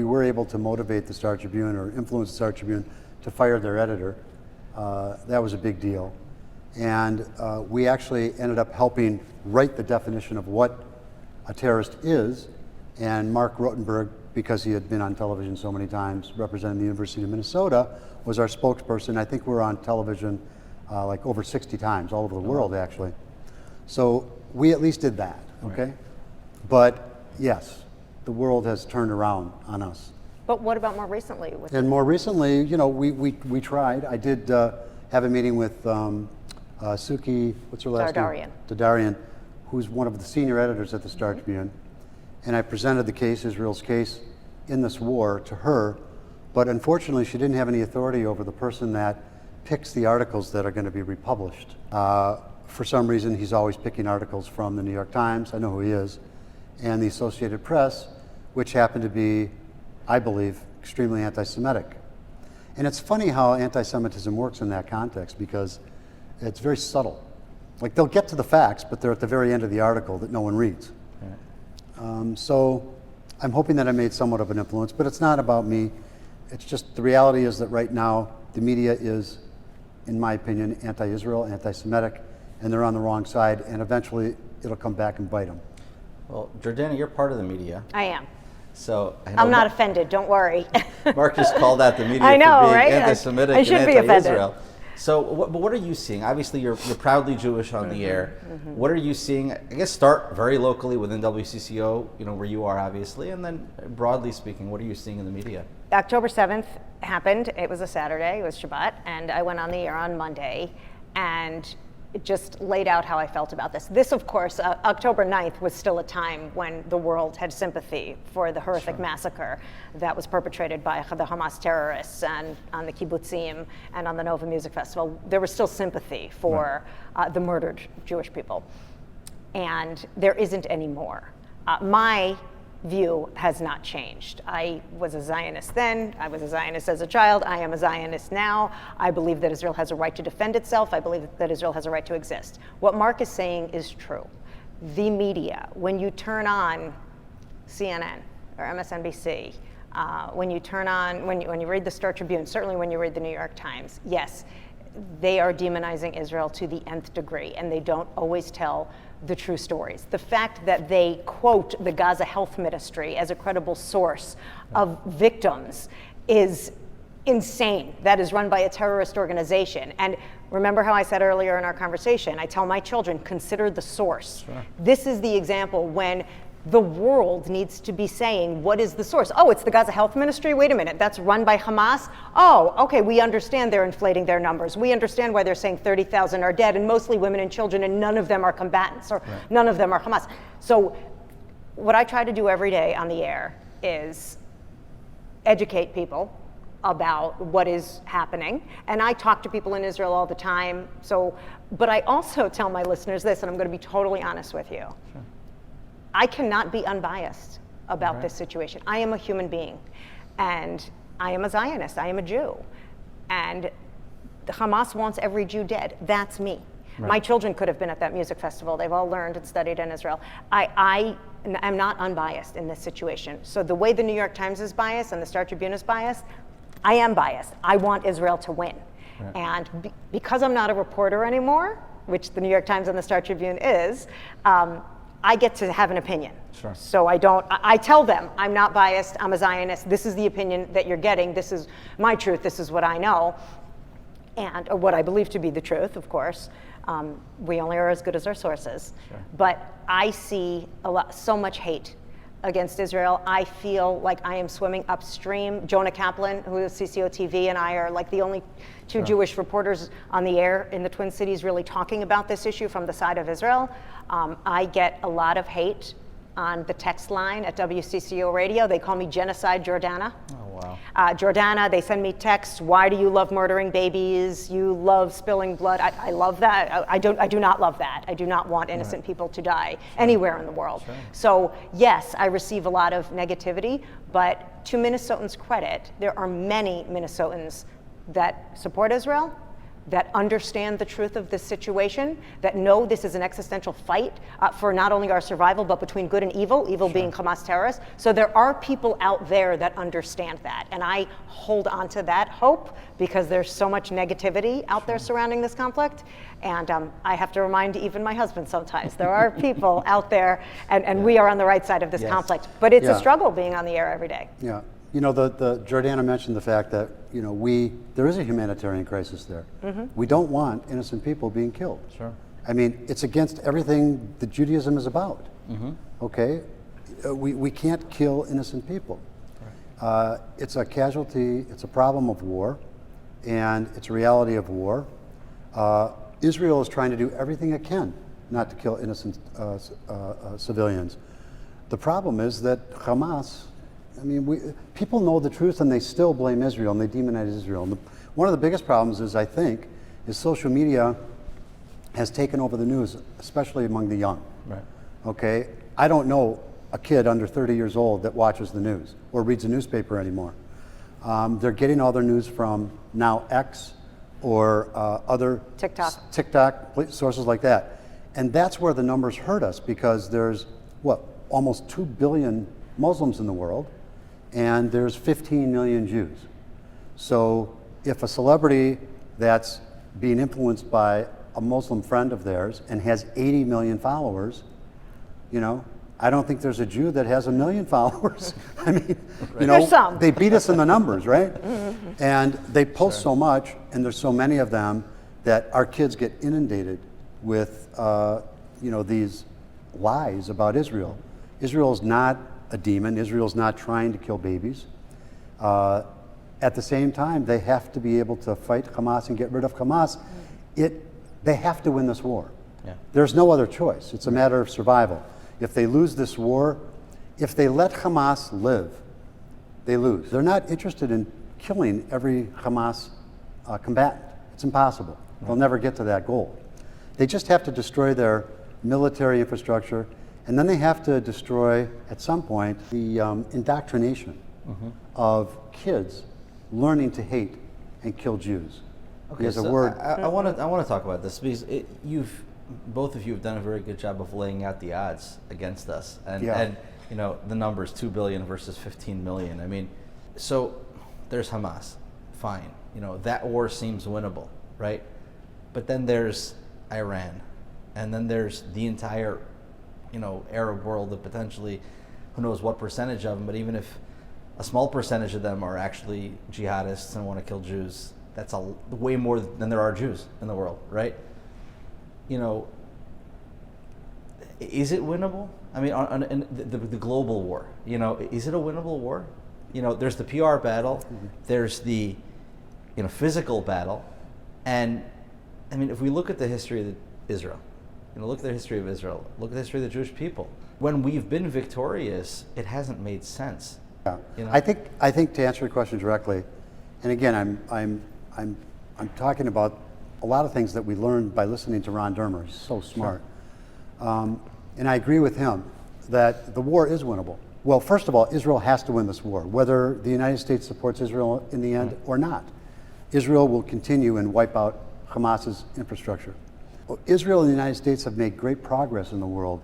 were able to motivate the Star Tribune, or influence the Star Tribune, to fire their editor. That was a big deal. And we actually ended up helping write the definition of what a terrorist is. And Marc Rotenberg, because he had been on television so many times representing the University of Minnesota, was our spokesperson. I think we're on television like over 60 times all over the world, actually. So we at least did that, okay? Right. But yes, the world has turned around on us. But what about more recently? And more recently, you know, we tried. I did have a meeting with Suki, what's her last name? Dadarian, who's one of the senior editors at the Star Tribune. And I presented the case, Israel's case, in this war to her. But unfortunately, she didn't have any authority over the person that picks the articles that are going to be republished. For some reason, he's always picking articles from the New York Times, I know who he is, and the Associated Press, which happen to be, I believe, extremely anti-Semitic. And it's funny how anti-Semitism works in that context, because it's very subtle. Like, they'll get to the facts, but they're at the very end of the article that no one reads. Right. So I'm hoping that I made somewhat of an influence, but it's not about me. It's just the reality is that right now the media is, in my opinion, anti-Israel, anti-Semitic, and they're on the wrong side, and eventually it'll come back and bite them. Well, Jordana, you're part of the media. I am. So I'm not offended, don't worry. Marc just called out the media I know, for being right? anti-Semitic I should and be anti-Israel. offended. So what are you seeing? Obviously, you're proudly Jewish on the air. What are you seeing? I guess start very locally within WCCO, you know, where you are, obviously, and then broadly speaking, what are you seeing in the media? October 7th happened. It was a Saturday. It was Shabbat, and I went on the air on Monday, and it just laid out how I felt about this. This, of course, October 9th was still a time when the world had sympathy for the horrific massacre that was perpetrated by the Hamas terrorists and on the kibbutzim and on the Nova Music Festival. There was still sympathy for the murdered Jewish people. And there isn't anymore. My view has not changed. I was a Zionist then, I was a Zionist as a child, I am a Zionist now. I believe that Israel has a right to defend itself. I believe that Israel has a right to exist. What Marc is saying is true. The media, when you turn on CNN or MSNBC, when you turn on, when you read the Star Tribune, certainly when you read the New York Times, yes, they are demonizing Israel to the nth degree, and they don't always tell the true stories. The fact that they quote the Gaza Health Ministry as a credible source of victims is insane, that is run by a terrorist organization. And remember how I said earlier in our conversation, I tell my children, consider the source. Sure. This is the example when the world needs to be saying, what is the source? Oh, it's the Gaza Health Ministry? Wait a minute, that's run by Hamas? Oh, okay, we understand they're inflating their numbers. We understand why they're saying 30,000 are dead, and mostly women and children, and none of them are combatants, or none of them are Hamas. So what I try to do every day on the air is educate people about what is happening. And I talk to people in Israel all the time. But I also tell my listeners this, and I'm going to be totally honest with you. Sure. I cannot be unbiased about this situation. I am a human being, and I am a Zionist. I am a Jew. And Hamas wants every Jew dead. That's me. Right. My children could have been at that music festival. They've all learned and studied in Israel. I am not unbiased in this situation. So the way the New York Times is biased and the Star Tribune is biased, I am biased. I want Israel to win. Right. And because I'm not a reporter anymore, which the New York Times and the Star Tribune is, I get to have an opinion. Sure. So I tell them, I'm not biased, I'm a Zionist, this is the opinion that you're getting, this is my truth, this is what I know, and or what I believe to be the truth, of course. We only are as good as our sources. Sure. But I see so much hate against Israel. I feel like I am swimming upstream. Jonah Kaplan, who is CCO TV, and I are like the only two Jewish reporters on the air in the Twin Cities really talking about this issue from the side of Israel. I get a lot of hate on the text line at WCCO Radio. They call me Genocide Jordana. Oh, wow. Jordana, they send me texts, why do you love murdering babies? You love spilling blood. I love that. I do not love that. I do not want innocent people to die anywhere in the world. Sure. So yes, I receive a lot of negativity, but to Minnesotans' credit, there are many Minnesotans that support Israel, that understand the truth of this situation, that know this is an existential fight for not only our survival, but between good and evil being Hamas terrorists. So there are people out there that understand that. And I hold on to that hope because there's so much negativity out there surrounding this conflict. And I have to remind even my husband sometimes, there are people out there, and we are on the right side of this conflict. But it's a struggle being on the air every day. Yeah. You know, the Jordana mentioned the fact that, you know, there is a humanitarian crisis there. Mm-hmm. We don't want innocent people being killed. Sure. I mean, it's against everything that Judaism is about. Mm-hmm. Okay? We can't kill innocent people. Right. It's a casualty, it's a problem of war, and it's a reality of war. Israel is trying to do everything it can not to kill innocent civilians. The problem is that Hamas, I mean, people know the truth and they still blame Israel and they demonize Israel. And one of the biggest problems is social media has taken over the news, especially among the young. Right. Okay? I don't know a kid under 30 years old that watches the news or reads a newspaper anymore. They're getting all their news from now X or other TikTok sources like that. And that's where the numbers hurt us because there's, almost 2 billion Muslims in the world, and there's 15 million Jews. So if a celebrity that's being influenced by a Muslim friend of theirs and has 80 million followers, you know, I don't think there's a Jew that has 1 million followers. I mean, you know, they beat us in the numbers, right? Mm-hmm. And they post so much, and there's so many of them that our kids get inundated with, these lies about Israel. Israel is not a demon. Israel's not trying to kill babies. At the same time, they have to be able to fight Hamas and get rid of Hamas. They have to win this war. Yeah. There's no other choice. It's a matter of survival. If they lose this war, if they let Hamas live, they lose. They're not interested in killing every Hamas combatant. It's impossible. Right. They'll never get to that goal. They just have to destroy their military infrastructure, and then they have to destroy, at some point, the indoctrination of kids learning to hate and kill Jews. Okay, so I want to talk about this because both of you have done a very good job of laying out the odds against us, and you know the numbers 2 billion versus 15 million. I mean, so there's Hamas, fine. You know that war seems winnable, right? But then there's Iran, and then there's the entire, Arab world that potentially, who knows what percentage of them. But even if a small percentage of them are actually jihadists and want to kill Jews. That's way more than there are Jews in the world, right? You know, is it winnable? I mean, in the global war, you know, is it a winnable war? You know, there's the PR battle, there's the, you know, physical battle, and I mean, if we look at the history of Israel, you know, look at the history of Israel, look at the history of the Jewish people. When we've been victorious, it hasn't made sense. Yeah. You know? I think to answer your question directly, and again, I'm talking about a lot of things that we learned by listening to Ron Dermer. He's so smart. Sure. And I agree with him that the war is winnable. Well, first of all, Israel has to win this war, whether the United States supports Israel in the end or not. Israel will continue and wipe out Hamas's infrastructure. Israel and the United States have made great progress in the world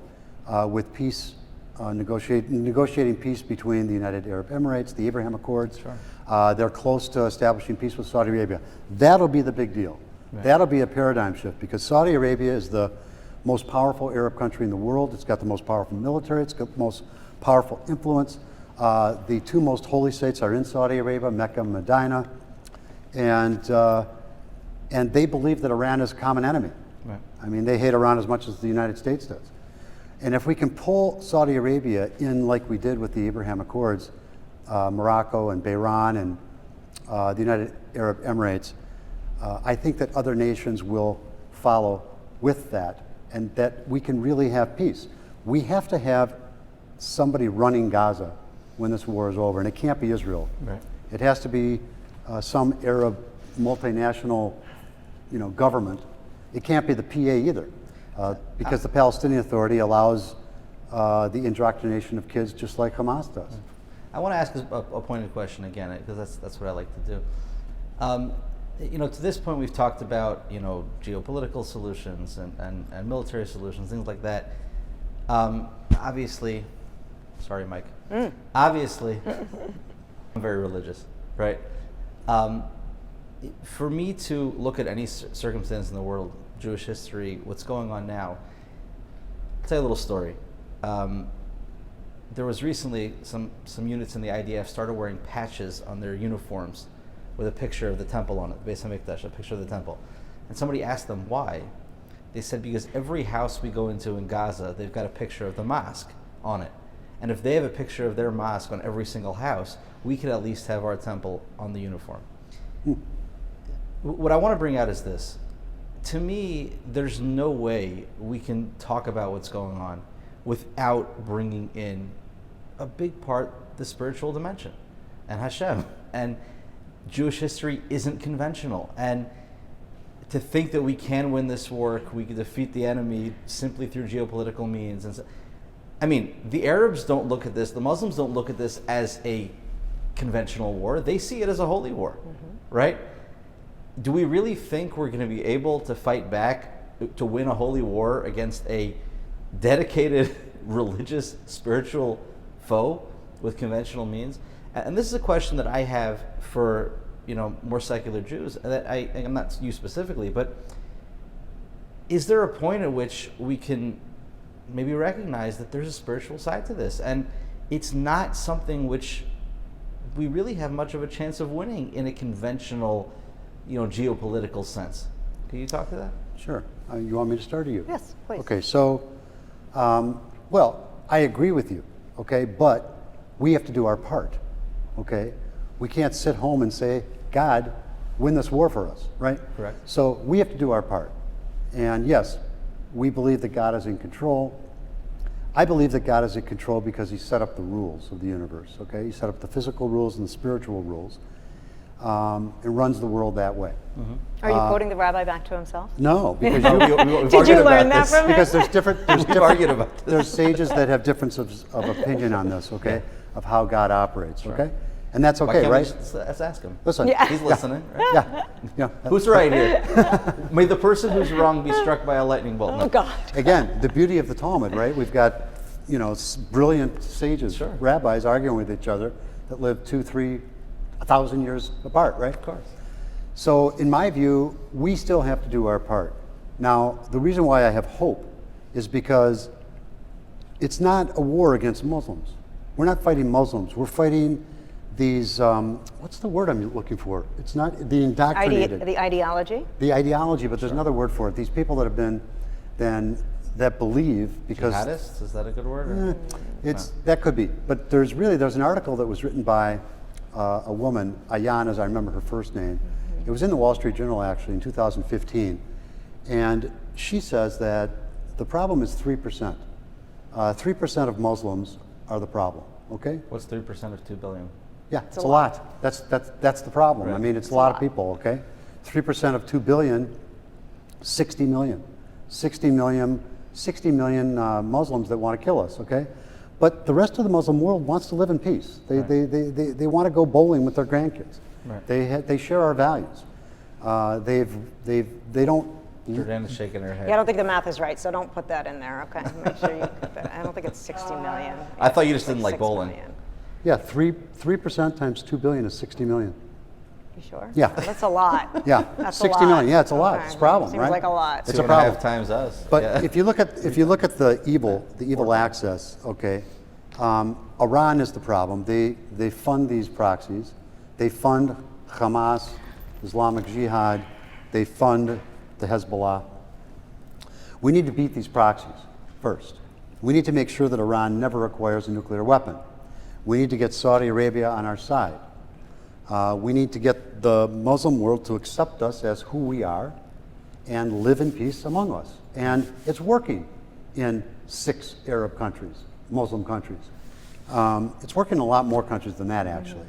with peace, negotiating peace between the United Arab Emirates, the Abraham Accords. Sure. They're close to establishing peace with Saudi Arabia. That'll be the big deal. Right. That'll be a paradigm shift because Saudi Arabia is the most powerful Arab country in the world. It's got the most powerful military. It's got the most powerful influence. The two most holy sites are in Saudi Arabia, Mecca and Medina. And they believe that Iran is a common enemy. Right. I mean, they hate Iran as much as the United States does. And if we can pull Saudi Arabia in like we did with the Abraham Accords, Morocco and Bahrain and the United Arab Emirates, I think that other nations will follow with that and that we can really have peace. We have to have somebody running Gaza when this war is over, and it can't be Israel. Right. It has to be some Arab multinational, you know, government. It can't be the PA either, because the Palestinian Authority allows the indoctrination of kids just like Hamas does. I want to ask a pointed question again, because that's what I like to do. You know, to this point, we've talked about, you know, geopolitical solutions and military solutions, things like that. Obviously, sorry, Mike. Obviously, I'm very religious, right? For me to look at any circumstance in the world, Jewish history, what's going on now, I'll tell you a little story. There was recently some units in the IDF started wearing patches on their uniforms with a picture of the temple on it, Beis HaMikdash, a picture of the temple. And somebody asked them why. They said because every house we go into in Gaza, they've got a picture of the mosque on it. And if they have a picture of their mosque on every single house, we could at least have our temple on the uniform. What I want to bring out is this. To me, there's no way we can talk about what's going on without bringing in a big part, the spiritual dimension, and Hashem. And Jewish history isn't conventional. And to think that we can win this war, we can defeat the enemy simply through geopolitical means. And so, I mean, the Arabs don't look at this, the Muslims don't look at this as a conventional war. They see it as a holy war, right? Do we really think we're going to be able to fight back to win a holy war against a dedicated religious, spiritual foe with conventional means? And this is a question that I have for, you know, more secular Jews, that I'm not you specifically, but is there a point at which we can maybe recognize that there's a spiritual side to this, and it's not something which we really have much of a chance of winning in a conventional, you know, geopolitical sense? Can you talk to that? Sure. You want me to start or you? Yes, please. Okay, so, well, I agree with you, okay, but we have to do our part, okay? We can't sit home and say, God, win this war for us, right? Correct. So we have to do our part. And yes, we believe that God is in control. I believe that God is in control because he set up the rules of the universe, okay? He set up the physical rules and the spiritual rules, and runs the world that way. Are you quoting the rabbi back to himself? No, because Did you learn that from him? because there's argued about this. there's sages that have differences of opinion on this, okay, of how God operates, okay, and that's okay, right? Let's ask him. Listen, He's listening, right? yeah. Who's right here? May the person who's wrong be struck by a lightning bolt. Oh, God. Again, the beauty of the Talmud, right? We've got, you know, brilliant sages, Sure. rabbis arguing with each other that live 2,000, 3,000 years apart, right? Of course. So in my view, we still have to do our part. Now, the reason why I have hope is because it's not a war against Muslims. We're not fighting Muslims. We're fighting these, what's the word I'm looking for? It's not the indoctrinated. The ideology? The ideology, but there's another word for it. These people that have been, that believe because. Jihadists, is that a good word? Or? That could be, but there's an article that was written by a woman, Ayan, as I remember her first name. It was in the Wall Street Journal actually in 2015, and she says that the problem is 3%. 3% of Muslims are the problem. Okay. What's 3% of 2 billion? Yeah, it's a lot. That's the problem. Right. I mean, it's a lot of people. Okay, 3% of 2 billion, 60 million. 60 million Muslims that want to kill us, okay? But the rest of the Muslim world wants to live in peace. They want to go bowling with their grandkids. Right. They share our values. They don't. Jordana's shaking her head. Yeah, I don't think the math is right, so don't put that in there, okay? Make sure you put that. I don't think it's 60 million. I thought you just It's didn't like 6 bowling. million. Yeah, 3% times 2 billion is 60 million. You sure? Yeah. That's a lot. Yeah, That's 60 a lot. million. Yeah, it's a lot. Okay. It's a problem, Seems right? like a lot. It's Two a and a half problem. times us. But yeah. if you look at the evil access, okay, Iran is the problem. They fund these proxies. They fund Hamas, Islamic Jihad. They fund the Hezbollah. We need to beat these proxies first. We need to make sure that Iran never acquires a nuclear weapon. We need to get Saudi Arabia on our side. We need to get the Muslim world to accept us as who we are and live in peace among us. And it's working in 6 Arab countries, Muslim countries. It's working in a lot more countries than that, actually.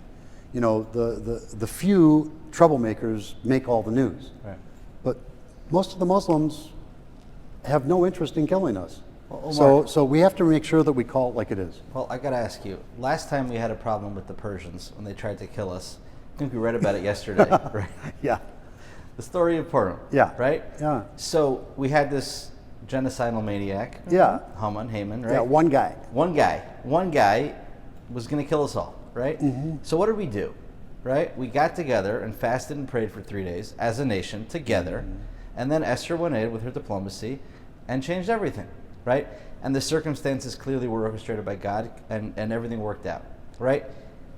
You know, the few troublemakers make all the news. Right. But most of the Muslims have no interest in killing us. Well, So we have to make sure that we call it like it is. Well, I got to ask you, last time we had a problem with the Persians when they tried to kill us, I think we read about it yesterday, right? Yeah. The story of Purim. Yeah. Right? Yeah. So we had this genocidal maniac, Yeah. Haman, right? Yeah, one guy. One guy was going to kill us all, right? So what did we do, right? We got together and fasted and prayed for 3 days as a nation together, and then Esther went in with her diplomacy and changed everything, right? And the circumstances clearly were orchestrated by God, and everything worked out, right?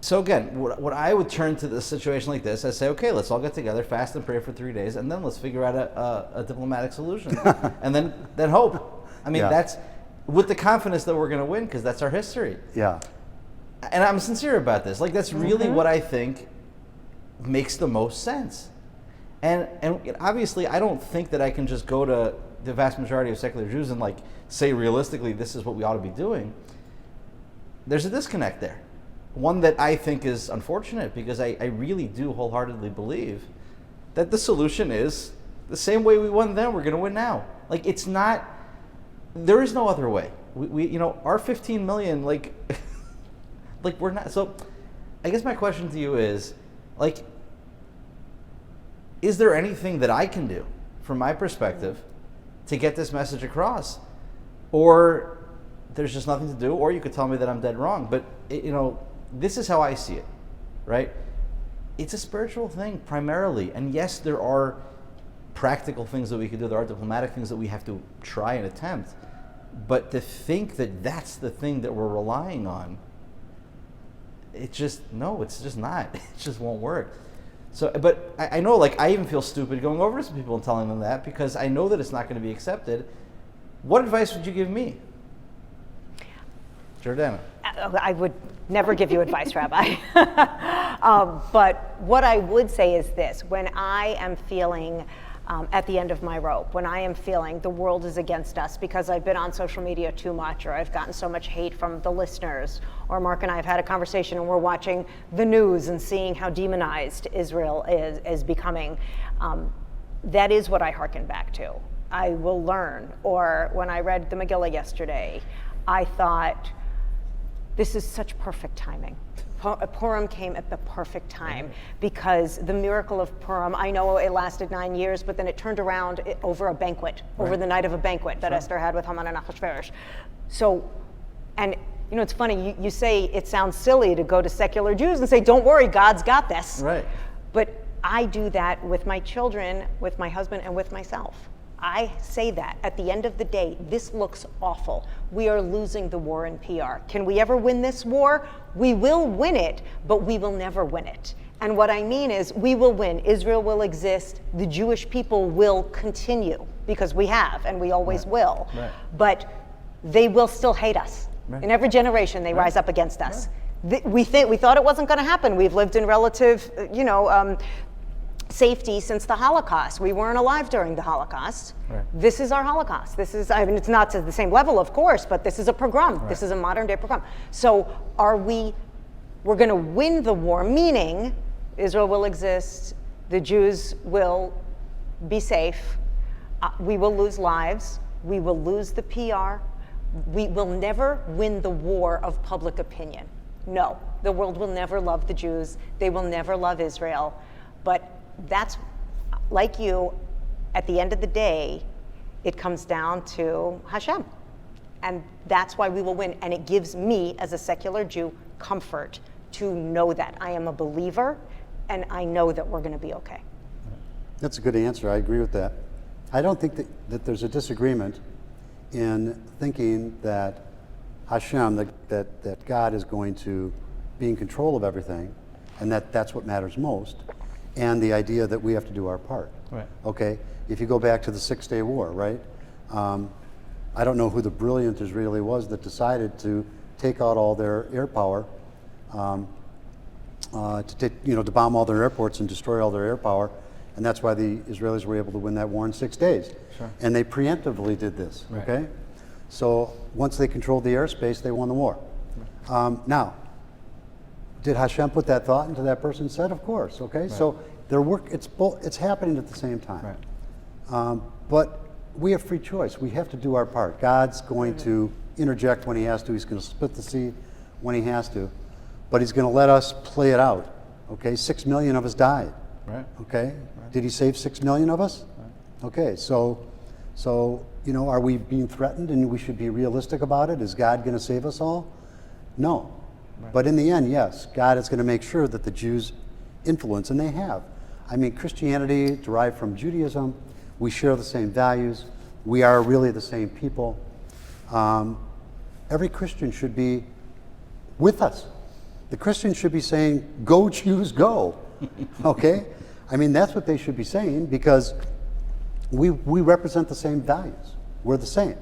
So again, what I would turn to the situation like this, I say, okay, let's all get together, fast and pray for 3 days, and then let's figure out a diplomatic solution, and then hope. I mean, Yeah. that's with the confidence that we're going to win, because that's our history. Yeah. And I'm sincere about this. Like, that's really what I think makes the most sense. And obviously, I don't think that I can just go to the vast majority of secular Jews and like say realistically, this is what we ought to be doing. There's a disconnect there. One that I think is unfortunate, because I really do wholeheartedly believe that the solution is the same way we won then, we're going to win now. Like, it's not, there is no other way. We you know, our 15 million, like, like we're not, so I guess my question to you is, like, is there anything that I can do from my perspective to get this message across? Or there's just nothing to do, or you could tell me that I'm dead wrong. But, you know, this is how I see it, right? It's a spiritual thing primarily. And yes, there are practical things that we can do. There are diplomatic things that we have to try and attempt. But to think that that's the thing that we're relying on, it's just not. It just won't work. So, but I know, like, I even feel stupid going over to some people and telling them that, because I know that it's not going to be accepted. What advice would you give me? Jordana. I would never give you advice, Rabbi. But what I would say is this: when I am feeling at the end of my rope, when I am feeling the world is against us because I've been on social media too much, or I've gotten so much hate from the listeners, or Marc and I have had a conversation and we're watching the news and seeing how demonized Israel is becoming, that is what I hearken back to. I will learn. Or when I read the Megillah yesterday, I thought, this is such perfect timing. Purim came at the perfect time, because the miracle of Purim, I know it lasted 9 years, but then it turned around over a banquet, over the night of a banquet that Esther had with Haman and Achashverosh. So, and you know, it's funny, you say it sounds silly to go to secular Jews and say, don't worry, God's got this. Right. But I do that with my children, with my husband, and with myself. I say that at the end of the day, this looks awful. We are losing the war in PR. Can we ever win this war? We will win it, but we will never win it. And what I mean is, we will win. Israel will exist. The Jewish people will continue, because we have, and we always will. Right. But they will still hate us. Right. In every generation, they rise up against us. We thought it wasn't going to happen. We've lived in relative, safety since the Holocaust. We weren't alive during the Holocaust. Right. This is our Holocaust. This is, I mean, it's not to the same level, of course, but this is a pogrom. Right. This is a modern day pogrom. So we're going to win the war, meaning Israel will exist, the Jews will be safe, we will lose lives, we will lose the PR, we will never win the war of public opinion. No, the world will never love the Jews, they will never love Israel, but that's, like you, at the end of the day, it comes down to Hashem. And that's why we will win. And it gives me, as a secular Jew, comfort to know that I am a believer and I know that we're going to be okay. That's a good answer. I agree with that. I don't think that there's a disagreement in thinking that Hashem, that God is going to be in control of everything, and that's what matters most, and the idea that we have to do our part. Right. Okay? If you go back to the 6-Day War, right? I don't know who the brilliant Israeli was that decided to take out all their air power, to bomb all their airports and destroy all their air power, and that's why the Israelis were able to win that war in 6 days. Sure. And they preemptively did this. Right. Okay? So once they controlled the airspace, they won the war. Now, did Hashem put that thought into that person's head? Of course. Okay, Right. so it's happening at the same time. Right. But we have free choice. We have to do our part. God's going to interject when He has to. He's going to split the sea when He has to, but He's going to let us play it out. Okay, 6 million of us died. Right. Okay, Right. did He save 6 million of us? Right. Okay, so are we being threatened and we should be realistic about it? Is God going to save us all? No. Right. But in the end, yes, God is going to make sure that the Jews influence, and they have. I mean, Christianity derived from Judaism. We share the same values. We are really the same people. Every Christian should be with us. The Christians should be saying, "Go Jews, go." Okay? I mean, that's what they should be saying, because we represent the same values. We're the same.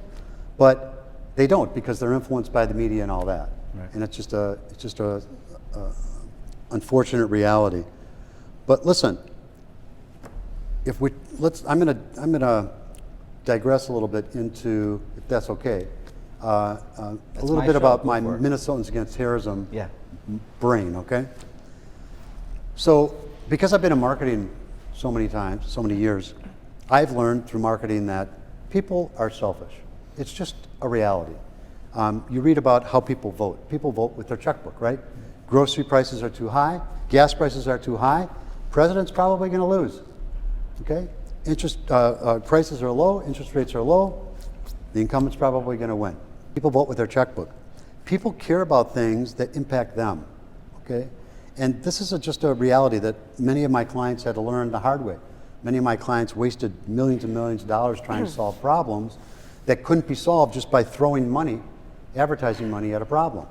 But they don't, because they're influenced by the media and all that. Right. And it's just a unfortunate reality. But listen, I'm gonna digress a little bit into, if that's okay, a little my bit show, about go my for it. Minnesotans Against Terrorism Yeah. brain, okay? So, because I've been in marketing so many times, so many years, I've learned through marketing that people are selfish. It's just a reality. You read about how people vote. People vote with their checkbook, right? Grocery prices are too high, gas prices are too high, president's probably going to lose, okay? Interest prices are low, interest rates are low, the incumbent's probably going to win. People vote with their checkbook. People care about things that impact them, okay? And this is just a reality that many of my clients had to learn the hard way. Many of my clients wasted millions and millions of dollars trying to solve problems that couldn't be solved just by throwing money, advertising money at a problem.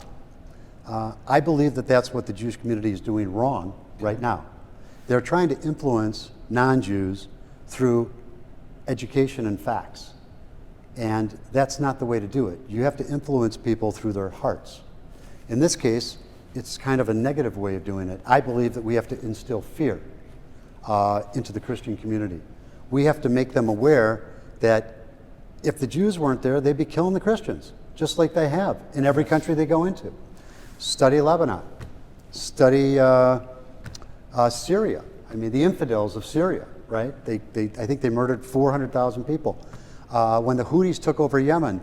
I believe that that's what the Jewish community is doing wrong right now. They're trying to influence non-Jews through education and facts. And that's not the way to do it. You have to influence people through their hearts. In this case, it's kind of a negative way of doing it. I believe that we have to instill fear into the Christian community. We have to make them aware that if the Jews weren't there, they'd be killing the Christians, just like they have in every country they go into. Study Lebanon. Study Syria. I mean, the infidels of Syria, right? I think they murdered 400,000 people. When the Houthis took over Yemen,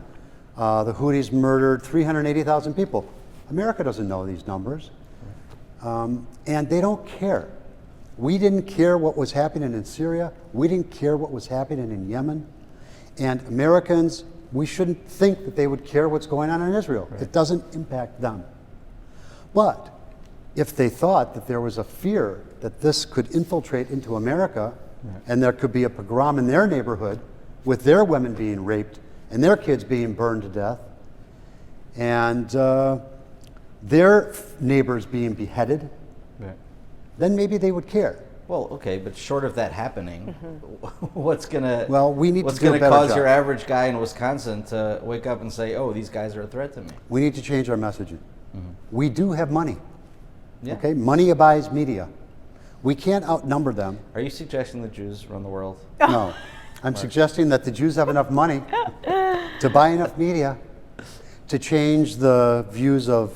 the Houthis murdered 380,000 people. America doesn't know these numbers. And they don't care. We didn't care what was happening in Syria. We didn't care what was happening in Yemen. And Americans, we shouldn't think that they would care what's going on in Israel. Right. It doesn't impact them. But if they thought that there was a fear that this could infiltrate into America, right, and there could be a pogrom in their neighborhood, with their women being raped and their kids being burned to death, and their neighbors being beheaded, then maybe they would care. Well, okay, but short of that happening, what's gonna we need what's to do a gonna better cause job. your average guy in Wisconsin to wake up and say, "Oh, these guys are a threat to me"? We need to change our messaging. We do have money. Yeah. Okay, money buys media. We can't outnumber them. Are you suggesting the Jews run the world? No, I'm suggesting that the Jews have enough money to buy enough media to change the views of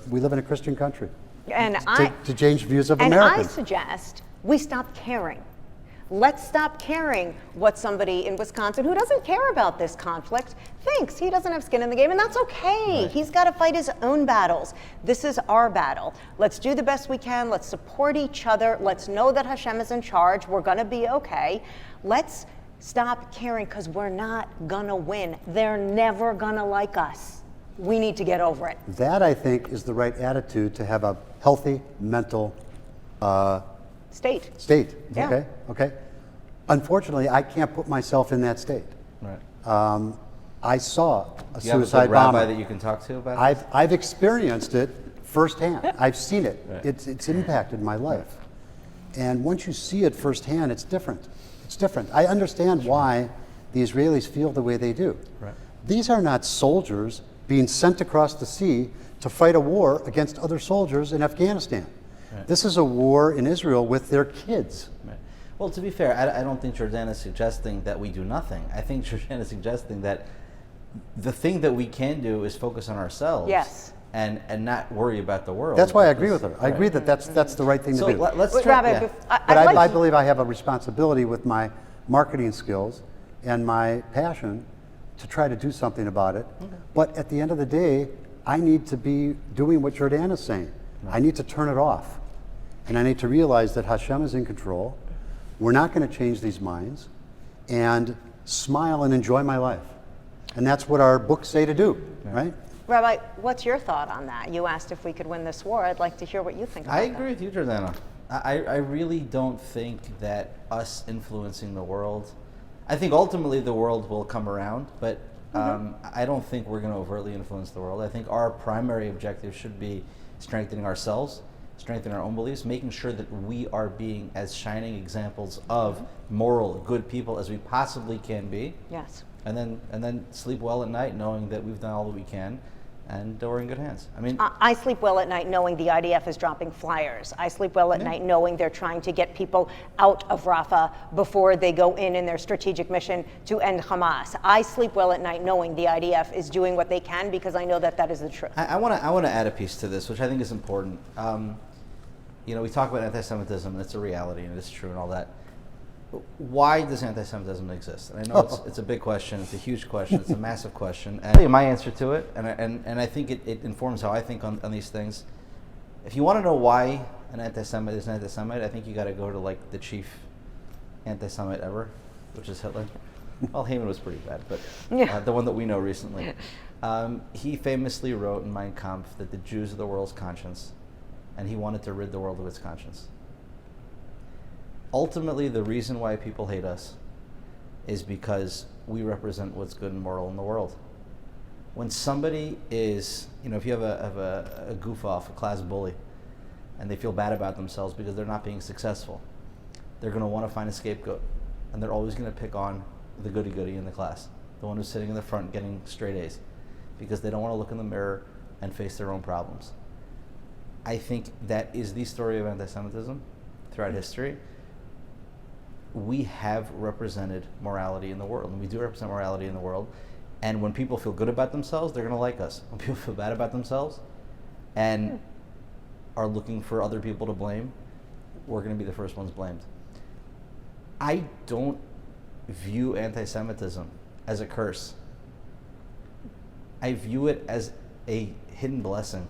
we live in a Christian country. And To change views of and Americans. I suggest we stop caring. Let's stop caring what somebody in Wisconsin who doesn't care about this conflict thinks. He doesn't have skin in the game, and that's okay. Right. He's got to fight his own battles. This is our battle. Let's do the best we can. Let's support each other. Let's know that Hashem is in charge. We're going to be okay. Let's stop caring, because we're not going to win. They're never going to like us. We need to get over it. That, I think, is the right attitude to have a healthy mental State. state. Okay. Unfortunately, I can't put myself in that state. Right. I saw a Do you have a suicide good rabbi bomber. that you can talk to about it? I've experienced it firsthand. I've seen it. Right. It's impacted my life. And once you see it firsthand, it's different. It's different. I understand why the Israelis feel the way they do. Right. These are not soldiers being sent across the sea to fight a war against other soldiers in Afghanistan. Right. This is a war in Israel with their kids. Right. Well, to be fair, I don't think Jordana is suggesting that we do nothing. I think Jordana is suggesting that the thing that we can do is focus on ourselves. Yes. And not worry about the world. That's why I agree with her. I Right. agree that that's the right thing So to do. let's But try. Rabbi, Yeah. But I'd I like believe I have a responsibility with my marketing skills and my passion to try to do something about it. But at the end of the day, I need to be doing what Jordana's saying. I need to turn it off. And I need to realize that Hashem is in control. We're not going to change these minds. And smile and enjoy my life. And that's what our books say to do, right? Rabbi, what's your thought on that? You asked if we could win this war. I'd like to hear what you think about I that. agree with you, Jordana. I really don't think that us influencing the world, I think ultimately the world will come around, but I don't think we're going to overtly influence the world. I think our primary objective should be strengthening ourselves, strengthening our own beliefs, making sure that we are being as shining examples of moral, good people as we possibly can be. Yes. And then sleep well at night knowing that we've done all that we can and we're in good hands. I mean, I sleep well at night knowing the IDF is dropping flyers. I sleep well at night knowing they're trying to get people out of Rafah before they go in their strategic mission to end Hamas. I sleep well at night knowing the IDF is doing what they can, because I know that that is the truth. I want to add a piece to this, which I think is important. We talk about anti-Semitism, and it's a reality, and it's true, and all that. Why does anti-Semitism exist? And I know it's a big question, it's a huge question, it's a massive question. And I'll tell you my answer to it, and I think it informs how I think on these things. If you want to know why an anti-Semite is an anti-Semite, I think you got to go to like the chief anti-Semite ever, which is Hitler. Well, Haman was pretty bad, but the one that we know recently. He famously wrote in Mein Kampf that the Jews are the world's conscience, and he wanted to rid the world of its conscience. Ultimately, the reason why people hate us is because we represent what's good and moral in the world. When somebody is, if you have a goof off, a class bully, and they feel bad about themselves because they're not being successful, they're going to want to find a scapegoat, and they're always going to pick on the goody-goody in the class, the one who's sitting in the front getting straight A's, because they don't want to look in the mirror and face their own problems. I think that is the story of anti-Semitism throughout history. We have represented morality in the world, and we do represent morality in the world. And when people feel good about themselves, they're going to like us. When people feel bad about themselves and are looking for other people to blame, we're going to be the first ones blamed. I don't view anti-Semitism as a curse. I view it as a hidden blessing.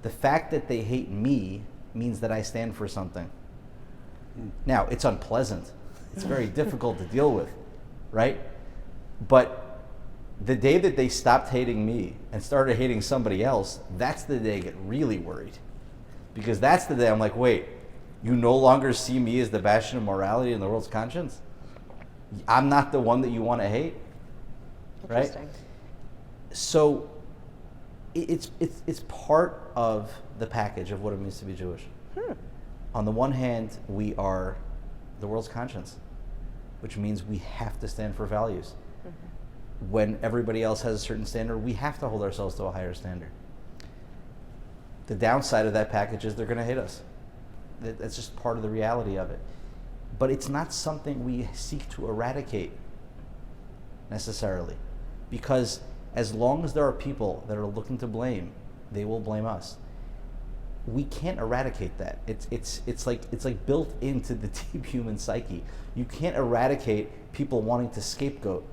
The fact that they hate me means that I stand for something. Now, it's unpleasant. It's very difficult to deal with, right? But the day that they stopped hating me and started hating somebody else, that's the day I get really worried. Because that's the day I'm like, wait, you no longer see me as the bastion of morality in the world's conscience? I'm not the one that you want to hate, right? Interesting. So it's part of the package of what it means to be Jewish. On the one hand, we are the world's conscience, which means we have to stand for values. When everybody else has a certain standard, we have to hold ourselves to a higher standard. The downside of that package is they're going to hate us. That's just part of the reality of it. But it's not something we seek to eradicate necessarily, because as long as there are people that are looking to blame, they will blame us. We can't eradicate that. It's like built into the deep human psyche. You can't eradicate people wanting to scapegoat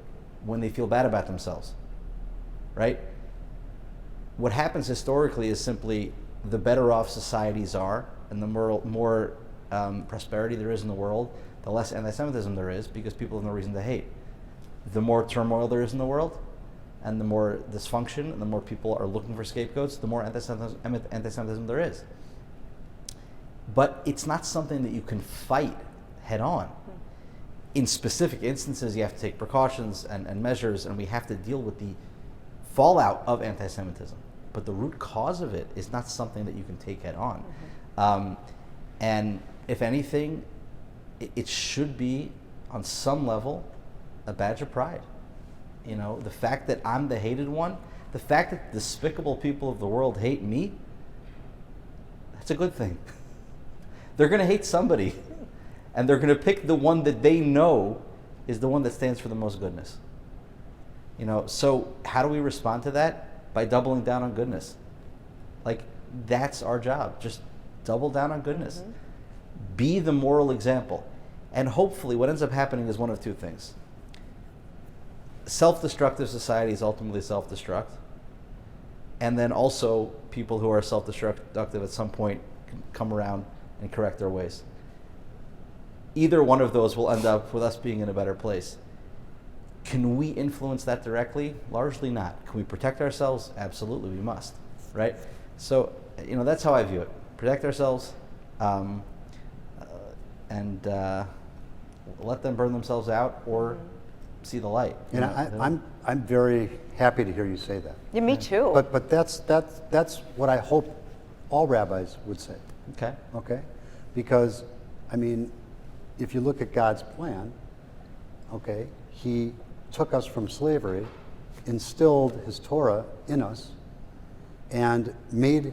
when they feel bad about themselves, right? What happens historically is simply the better off societies are, and the more prosperity there is in the world, the less anti-Semitism there is, because people have no reason to hate. The more turmoil there is in the world, and the more dysfunction, and the more people are looking for scapegoats, the more anti-Semitism there is. But it's not something that you can fight head on. In specific instances, you have to take precautions and measures, and we have to deal with the fallout of anti-Semitism. But the root cause of it is not something that you can take head on. And if anything, it should be, on some level, a badge of pride. You know, the fact that I'm the hated one, the fact that despicable people of the world hate me, that's a good thing. They're going to hate somebody, and they're going to pick the one that they know is the one that stands for the most goodness. You know, so how do we respond to that? By doubling down on goodness. Like, that's our job. Just double down on goodness. Be the moral example. And hopefully what ends up happening is one of two things. Self-destructive societies ultimately self-destruct. And then also people who are self-destructive at some point can come around and correct their ways. Either one of those will end up with us being in a better place. Can we influence that directly? Largely not. Can we protect ourselves? Absolutely, we must, right? So, you know, that's how I view it. Protect ourselves, and let them burn themselves out, or see the light. And I'm very happy to hear you say that. Yeah, me too. But that's what I hope all rabbis would say. Okay. Okay, because I mean, if you look at God's plan, okay, He took us from slavery, instilled His Torah in us, and made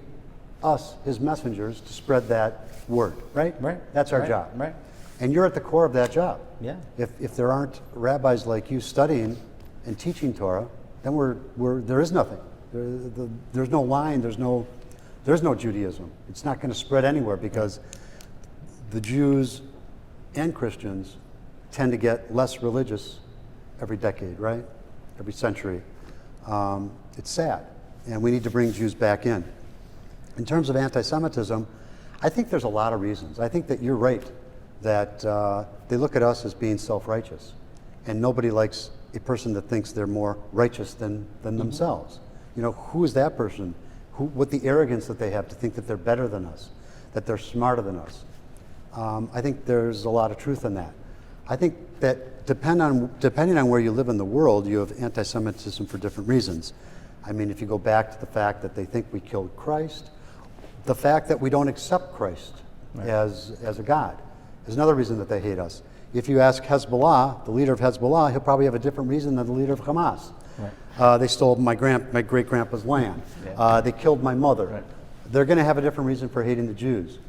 us His messengers to spread that word, right? Right. That's our Right. job. Right. And you're at the core of that job. Yeah. If there aren't rabbis like you studying and teaching Torah, then there is nothing. There's no line. There's no Judaism. It's not going to spread anywhere, because the Jews and Christians tend to get less religious every decade, right? Every century. It's sad, and we need to bring Jews back in. In terms of anti-Semitism, I think there's a lot of reasons. I think that you're right, that they look at us as being self-righteous, and nobody likes a person that thinks they're more righteous than themselves. You know, who is that person? What the arrogance that they have to think that they're better than us, that they're smarter than us. I think there's a lot of truth in that. I think that depending on where you live in the world, you have anti-Semitism for different reasons. I mean, if you go back to the fact that they think we killed Christ, the fact that we don't accept Christ as a God is another reason that they hate us. If you ask Hezbollah, the leader of Hezbollah, he'll probably have a different reason than the leader of Hamas. Right. They stole my great-grandpa's land. Yeah. They killed my mother. Right. They're going to have a different reason for hating the Jews.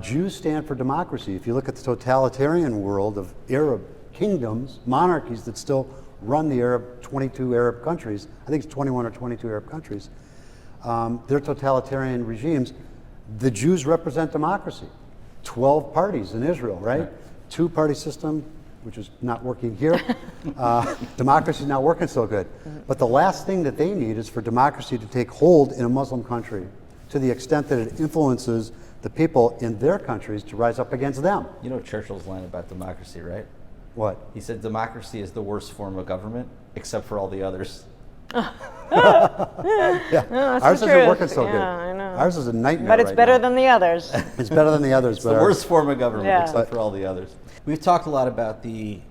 Jews stand for democracy. If you look at the totalitarian world of Arab kingdoms, monarchies that still run the 22 Arab countries, I think it's 21 or 22 Arab countries, they're totalitarian regimes. The Jews represent democracy. 12 parties in Israel, right? Two-party system, which is not working here. Democracy is not working so good. But the last thing that they need is for democracy to take hold in a Muslim country, to the extent that it influences the people in their countries to rise up against them. You know Churchill's line about democracy, right? What? He said democracy is the worst form of government, except for all the others. Yeah, ours isn't working so good. I know. Ours is a nightmare. But it's right better now. than the others. It's better than the others. It's the worst form of government, Yeah. except for all the others. We've talked a lot about the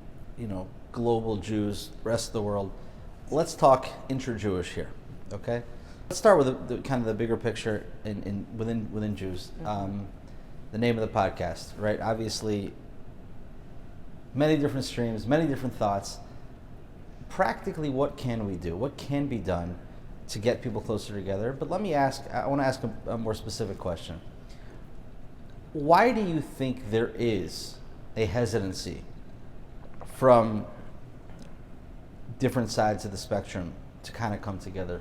global Jews, rest of the world. Let's talk intra-Jewish here, okay? Let's start with the kind of the bigger picture within Jews. The name of the podcast, right? Obviously, many different streams, many different thoughts. Practically, what can we do? What can be done to get people closer together? But I want to ask a more specific question. Why do you think there is a hesitancy from different sides of the spectrum to kind of come together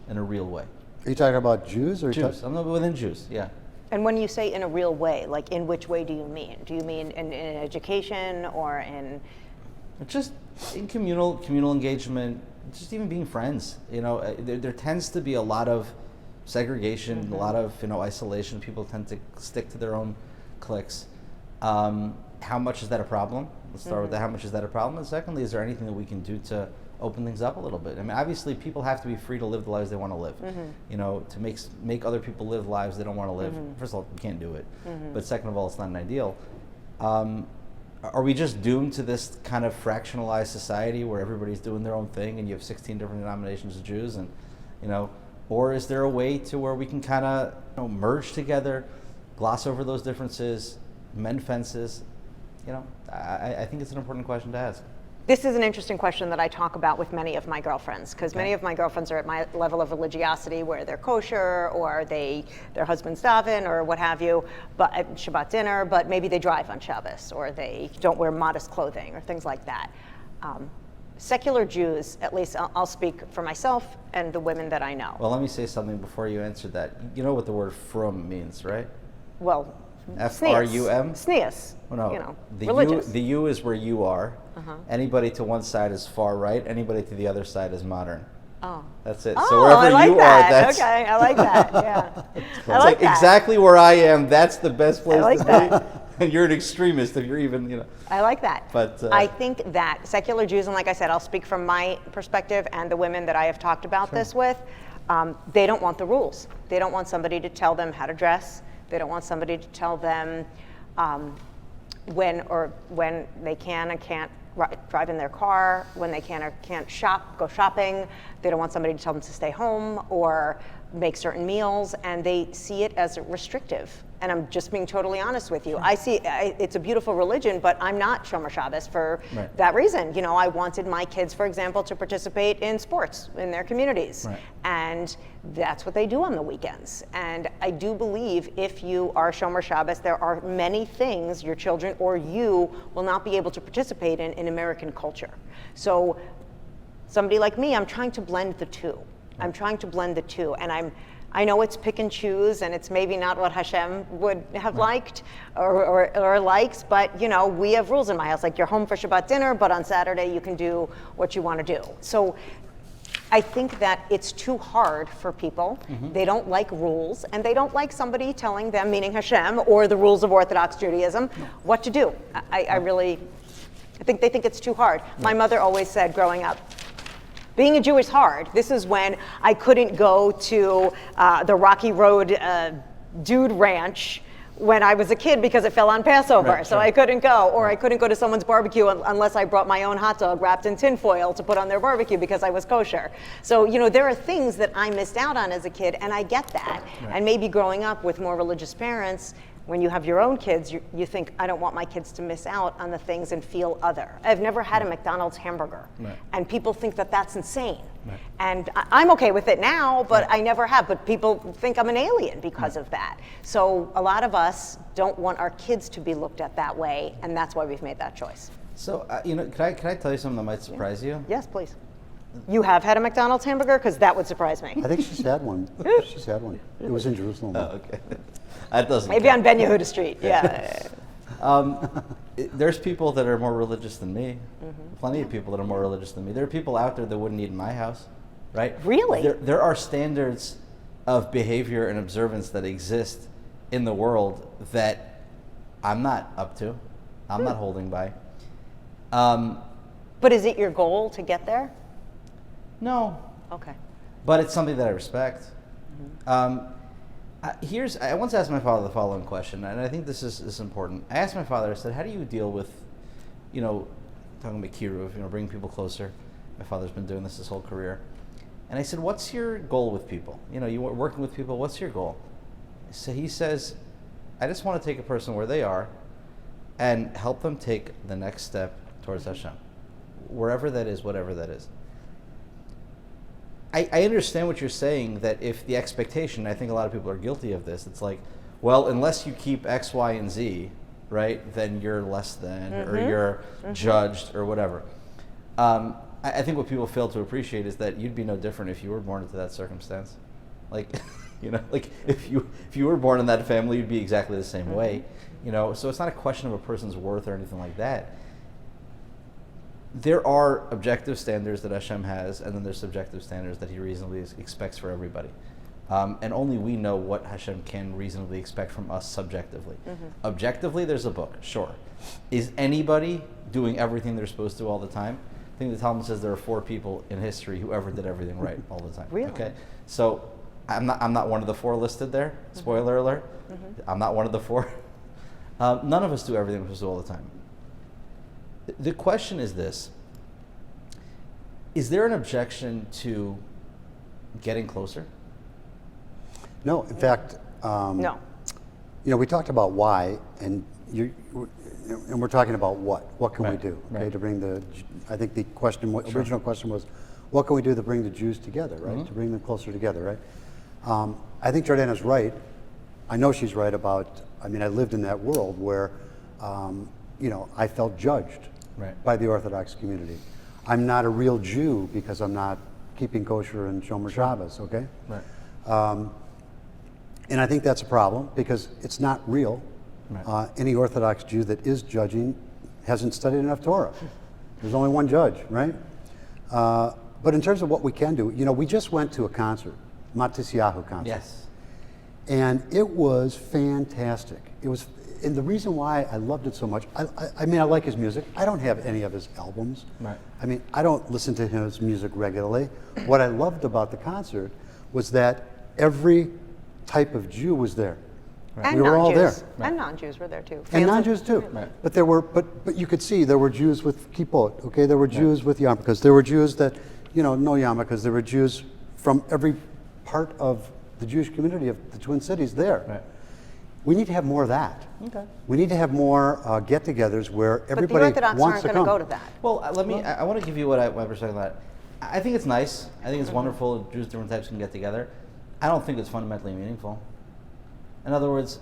in a real way? Are you talking about Jews or Jews? I'm within Jews, yeah. And when you say in a real way, like in which way do you mean? Do you mean in education or in? Just in communal engagement, just even being friends. There tends to be a lot of segregation, a lot of isolation. People tend to stick to their own cliques. How much is that a problem? Let's start with that. How much is that a problem? And secondly, is there anything that we can do to open things up a little bit? I mean, obviously, people have to be free to live the lives they want to live. To make other people live lives they don't want to live. First of all, you can't do it. But second of all, it's not an ideal. Are we just doomed to this kind of fractionalized society where everybody's doing their own thing and you have 16 different denominations of Jews, and or is there a way to where we can kind of merge together, gloss over those differences, mend fences? I think it's an important question to ask. This is an interesting question that I talk about with many of my girlfriends, because many of my girlfriends are at my level of religiosity where they're kosher or their husband's daven or what have you, but at Shabbat dinner, but maybe they drive on Shabbos or they don't wear modest clothing or things like that. Secular Jews, at least I'll speak for myself and the women that I know. Well, let me say something before you answer that. You know what the word frum means, right? Well, F-R-U-M? Sneas. Well, no. Religious. The U is where you are. Anybody to one side is far right. Anybody to the other side is modern. Oh. That's it. Oh, So wherever I like you that. are, that's okay. I like that. Yeah. I like that. exactly where I am. That's the best place like to that. be. And you're an extremist if you're even, I like that. But I think that secular Jews, and like I said, I'll speak from my perspective and the women that I have talked about this with, they don't want the rules. They don't want somebody to tell them how to dress. They don't want somebody to tell them when they can and can't drive in their car, when they can or can't go shopping. They don't want somebody to tell them to stay home or make certain meals, and they see it as restrictive. And I'm just being totally honest with you. I see it's a beautiful religion, but I'm not Shomer Shabbos for that reason. I wanted my kids, for example, to participate in sports in their communities. And that's what they do on the weekends. And I do believe if you are Shomer Shabbos, there are many things your children or you will not be able to participate in American culture. So somebody like me, I'm trying to blend the two. And I know it's pick and choose, and it's maybe not what Hashem would have liked or likes, but we have rules in my house. Like, you're home for Shabbat dinner, but on Saturday you can do what you want to do. So I think that it's too hard for people. They don't like rules, and they don't like somebody telling them, meaning Hashem or the rules of Orthodox Judaism, what to do. I think they think it's too hard. My mother always said growing up, being a Jew is hard. This is when I couldn't go to the Rocky Road Dude Ranch when I was a kid because it fell on Passover, so I couldn't go. Or I couldn't go to someone's barbecue unless I brought my own hot dog wrapped in tinfoil to put on their barbecue because I was kosher. So, there are things that I missed out on as a kid, and I get that. And maybe growing up with more religious parents, when you have your own kids, you think, I don't want my kids to miss out on the things and feel other. I've never had a McDonald's hamburger. And people think that that's insane. And I'm okay with it now, but I never have. But people think I'm an alien because of that. So a lot of us don't want our kids to be looked at that way, and that's why we've made that choice. So, can I tell you something that might surprise you? Yes, please. You have had a McDonald's hamburger? Because that would surprise me. I think she's had one. She's had one. It was in Jerusalem. Oh, okay. That doesn't Maybe count. on Ben Yehuda Street, yeah. There's people that are more religious than me. Plenty of people that are more religious than me. There are people out there that wouldn't eat in my house, right? Really? There are standards of behavior and observance that exist in the world that I'm not up to. I'm not holding by. But is it your goal to get there? No. Okay. But it's something that I respect. I once asked my father the following question, and I think this is important. I asked my father, I said, how do you deal with, talking about kiruv, bringing people closer. My father's been doing this his whole career. And I said, what's your goal with people? You were working with people, what's your goal? So he says, I just want to take a person where they are and help them take the next step towards Hashem. Wherever that is, whatever that is. I understand what you're saying, that if the expectation, I think a lot of people are guilty of this, it's like, well, unless you keep X, Y, and Z, right, then you're less than, or you're judged, or whatever. I think what people fail to appreciate is that you'd be no different if you were born into that circumstance. Like, like if you were born in that family, you'd be exactly the same way. So it's not a question of a person's worth or anything like that. There are objective standards that Hashem has, and then there's subjective standards that He reasonably expects for everybody. And only we know what Hashem can reasonably expect from us subjectively. Objectively, there's a book, sure. Is anybody doing everything they're supposed to all the time? I think the Talmud says there are 4 people in history who ever did everything right all the time. Really? Okay, so I'm not one of the 4 listed there. Spoiler alert. I'm not one of the 4. None of us do everything we're supposed to all the time. The question is this: is there an objection to getting closer? No, in fact, No. we talked about why, and we're talking about what. What can we do? Okay, to bring I think the original question was, what can we do to bring the Jews together, right? To bring them closer together, right? I think Jordana's right. I know she's right about. I lived in that world where, I felt judged by the Orthodox community. I'm not a real Jew because I'm not keeping kosher and Shomer Shabbos, okay? Right. And I think that's a problem because it's not real. Right. Any Orthodox Jew that is judging hasn't studied enough Torah. There's only one judge, right? But in terms of what we can do, we just went to a concert, Matisyahu concert. Yes. And it was fantastic. And the reason why I loved it so much, I like his music. I don't have any of his albums. Right. I don't listen to his music regularly. What I loved about the concert was that every type of Jew was there. Right. And we were all there. Right. And non-Jews were there too. And non-Jews too. Right. But you could see there were Jews with kippot, okay? There were Jews with yarmulkes. There were Jews that, no yarmulkes. There were Jews from every part of the Jewish community of the Twin Cities there. Right. We need to have more of that. Okay. We need to have more get-togethers where everybody but the Orthodox wants to aren't come. going to go to that. Well, I want to give you my perspective on that. I think it's nice. I think it's wonderful if Jews of different types can get together. I don't think it's fundamentally meaningful. In other words,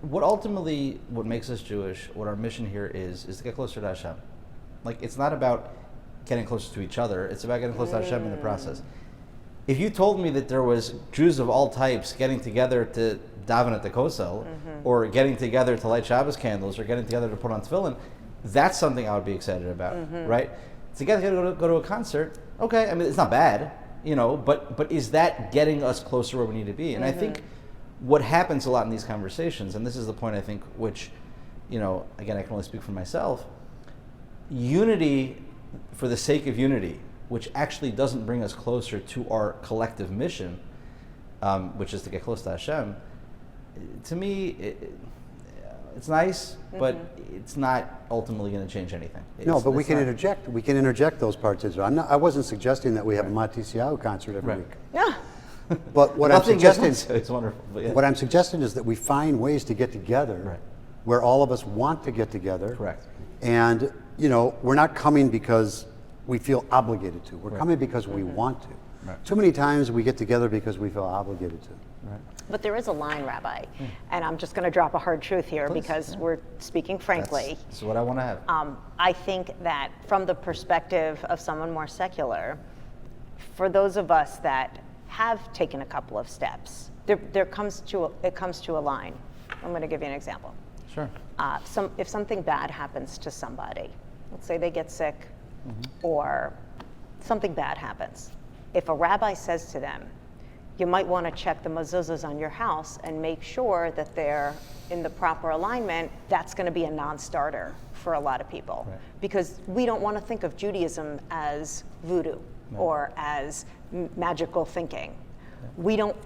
what makes us Jewish, what our mission here is to get closer to Hashem. Like, it's not about getting closer to each other, it's about getting closer to Hashem in the process. If you told me that there was Jews of all types getting together to daven at the Kosel, or getting together to light Shabbos candles, or getting together to put on tefillin, that's something I would be excited about, right? To go to a concert, okay, it's not bad, but is that getting us closer where we need to be? And I think what happens a lot in these conversations, and this is the point I think which, again, I can only speak for myself, unity for the sake of unity, which actually doesn't bring us closer to our collective mission, which is to get close to Hashem, to me, it's nice, but it's not ultimately going to change anything. But we can interject. We can interject those parts into it. I wasn't suggesting that we have a Matisyahu concert every week. Yeah. But what I'm suggesting, it's wonderful. But yeah. What I'm suggesting is that we find ways to get together, where all of us want to get together. Correct. And we're not coming because we feel obligated to. We're coming because we want to. Right. Too many times we get together because we feel obligated to. Right. But there is a line, Rabbi, and I'm just going to drop a hard truth here because we're speaking frankly. That's what I want to have. I think that from the perspective of someone more secular, for those of us that have taken a couple of steps, it comes to a line. I'm going to give you an example. Sure. If something bad happens to somebody, let's say they get sick, or something bad happens. If a rabbi says to them, you might want to check the mezuzahs on your house and make sure that they're in the proper alignment, that's going to be a non-starter for a lot of people. Right. Because we don't want to think of Judaism as voodoo or as magical thinking.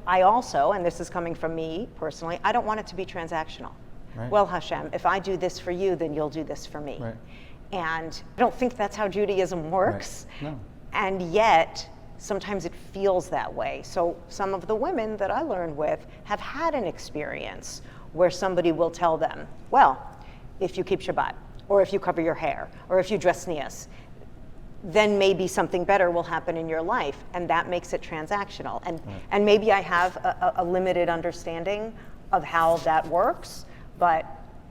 I also, and this is coming from me personally, I don't want it to be transactional. Right. Well, Hashem, if I do this for you, then you'll do this for me. Right. And I don't think that's how Judaism works. Right. No. And yet, sometimes it feels that way. So some of the women that I learned with have had an experience where somebody will tell them, well, if you keep Shabbat, or if you cover your hair, or if you dress nias, then maybe something better will happen in your life, and that makes it transactional. And maybe I have a limited understanding of how that works, but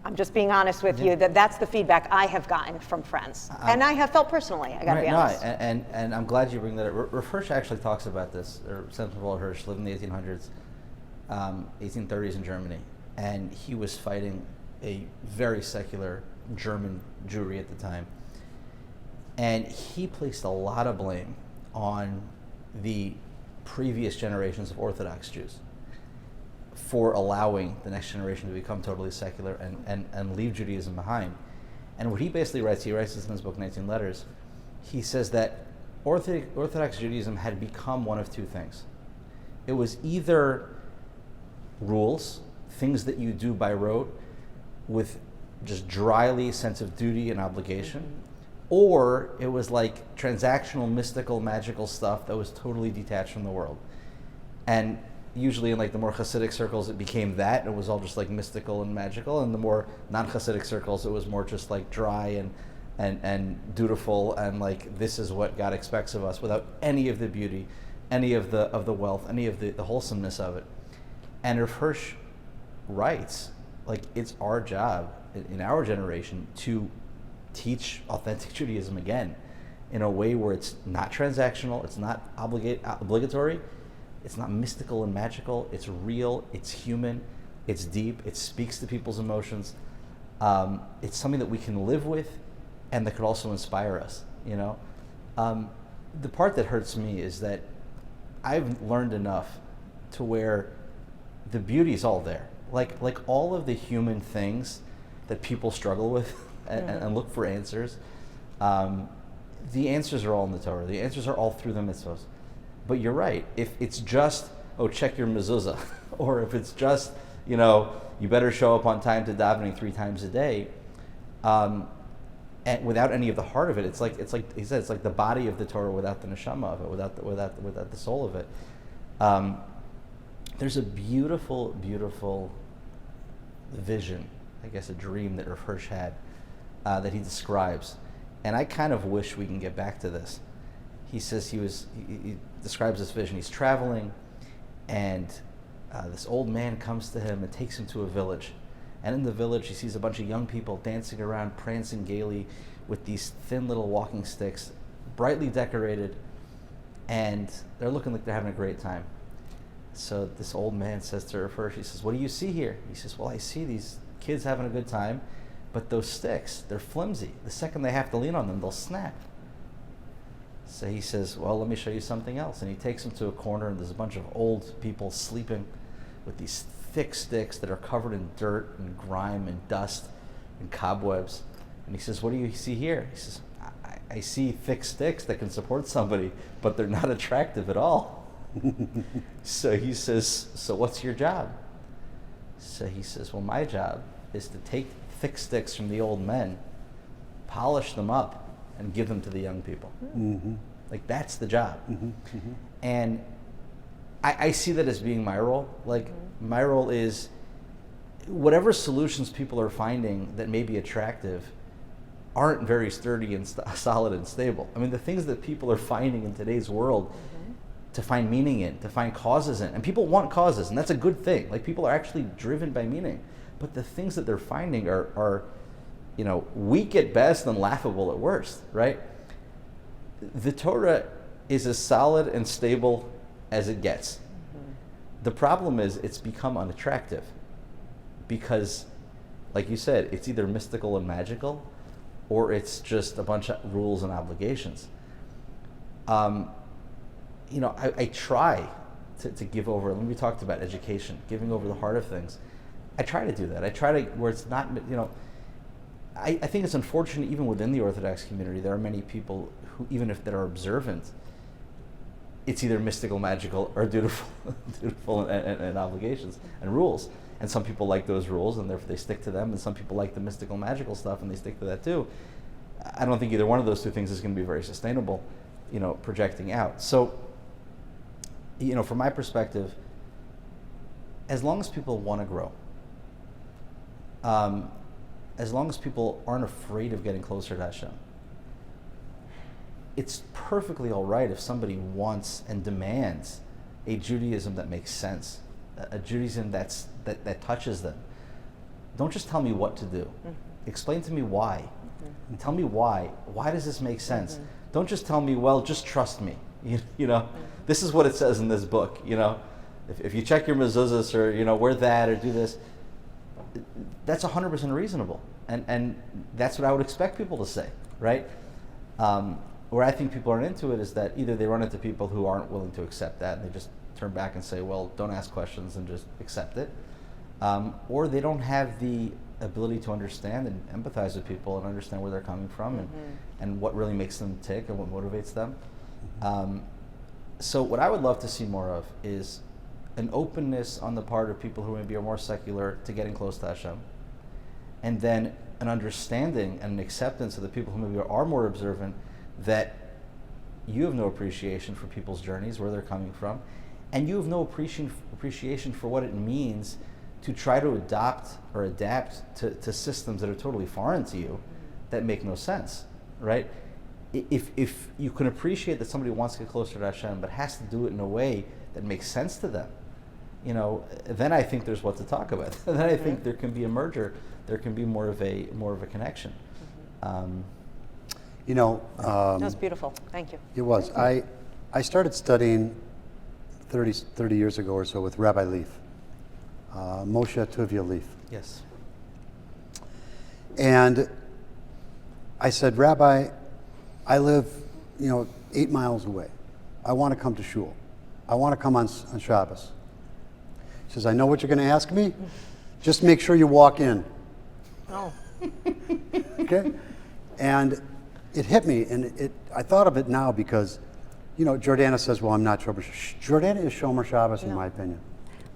I'm just being honest with you that that's the feedback I have gotten from friends, and I have felt personally. I got to be honest. No, and I'm glad you bring that up. Rav Hirsch actually talks about this. Or Sensible Hirsch lived in the 1800s, 1830s in Germany, and he was fighting a very secular German Jewry at the time, and he placed a lot of blame on the previous generations of Orthodox Jews for allowing the next generation to become totally secular and leave Judaism behind. And what he basically writes, he writes this in his book, 19 Letters, he says that Orthodox Judaism had become one of two things. It was either rules, things that you do by rote with just dryly sense of duty and obligation, or it was like transactional, mystical, magical stuff that was totally detached from the world. And usually in like the more Hasidic circles, it became that. It was all just like mystical and magical. And the more non-Hasidic circles, it was more just like dry and dutiful and like this is what God expects of us, without any of the beauty, any of the wealth, any of the wholesomeness of it. And Rav Hirsch writes, like, it's our job in our generation to teach authentic Judaism again in a way where it's not transactional, it's not obligatory, it's not mystical and magical, it's real, it's human, it's deep, it speaks to people's emotions. It's something that we can live with and that could also inspire us, you know? The part that hurts me is that I've learned enough to where the beauty is all there. Like all of the human things that people struggle with and look for answers, the answers are all in the Torah. The answers are all through the mitzvahs. But you're right. If it's just, check your mezuzah, or if it's just, you better show up on time to davening 3 times a day, and without any of the heart of it, it's like he said, it's like the body of the Torah without the neshama of it, without the soul of it. There's a beautiful, beautiful vision, I guess a dream that Rav Hirsch had that he describes, and I kind of wish we can get back to this. He says he describes this vision. He's traveling, and this old man comes to him and takes him to a village. And in the village, he sees a bunch of young people dancing around, prancing gaily with these thin little walking sticks, brightly decorated, and they're looking like they're having a great time. So this old man says to Rav Hirsch, he says, "What do you see here?" He says, "Well, I see these kids having a good time, but those sticks, they're flimsy. The second they have to lean on them, they'll snap." So he says, "Well, let me show you something else." And he takes him to a corner, and there's a bunch of old people sleeping with these thick sticks that are covered in dirt and grime and dust and cobwebs. And he says, "What do you see here?" He says, I see thick sticks that can support somebody, but they're not attractive at all." So he says, "So what's your job?" So he says, "Well, my job is to take thick sticks from the old men, polish them up, and give them to the young people." Mm-hmm. Like, that's the job. Mm-hmm. Mm-hmm. And I see that as being my role. Like, my role is whatever solutions people are finding that may be attractive aren't very sturdy and solid and stable. I mean, the things that people are finding in today's world to find meaning in, to find causes in, and people want causes, and that's a good thing. Like, people are actually driven by meaning. But the things that they're finding are weak at best and laughable at worst, right? The Torah is as solid and stable as it gets. Mm-hmm. The problem is it's become unattractive because, like you said, it's either mystical and magical or it's just a bunch of rules and obligations. I try to give over, when we talked about education, giving over the heart of things, I try to do that. I try to, where it's not, I think it's unfortunate even within the Orthodox community, there are many people who, even if they're observant, it's either mystical, magical, or dutiful and obligations and rules. And some people like those rules and therefore they stick to them, and some people like the mystical, magical stuff and they stick to that too. I don't think either one of those two things is going to be very sustainable, projecting out. So, from my perspective, as long as people want to grow, as long as people aren't afraid of getting closer to Hashem, it's perfectly all right if somebody wants and demands a Judaism that makes sense, a Judaism that touches them. Don't just tell me what to do. Mm-hmm. Explain to me why. Mm-hmm. Tell me why. Why does this make sense? Mm-hmm. Don't just tell me, well, just trust me. This is what it says in this book. If you check your mezuzahs or wear that or do this, that's 100% reasonable, and that's what I would expect people to say, right? Where I think people aren't into it is that either they run into people who aren't willing to accept that, and they just turn back and say, well, don't ask questions and just accept it, or they don't have the ability to understand and empathize with people and understand where they're coming from and what really makes them tick and what motivates them. So what I would love to see more of is an openness on the part of people who maybe are more secular to getting close to Hashem, and then an understanding and an acceptance of the people who maybe are more observant, that you have no appreciation for people's journeys, where they're coming from, and you have no appreciation for what it means to try to adopt or adapt to systems that are totally foreign to you, that make no sense, right? If you can appreciate that somebody wants to get closer to Hashem, but has to do it in a way that makes sense to them, then I think there's what to talk about. Then I think there can be a merger. There can be more of a connection. That was beautiful. Thank you. It was. I started studying 30 years ago or so with Rabbi Leaf, Moshe Tuvia Leaf. Yes. And I said, Rabbi, I live, 8 miles away. I want to come to shul. I want to come on Shabbos. He says, I know what you're going to ask me. Just make sure you walk in. Oh. Okay? And it hit me, and I thought of it now because, Jordana says, well, I'm not Shomer Shabbos. Jordana is Shomer Shabbos in my opinion.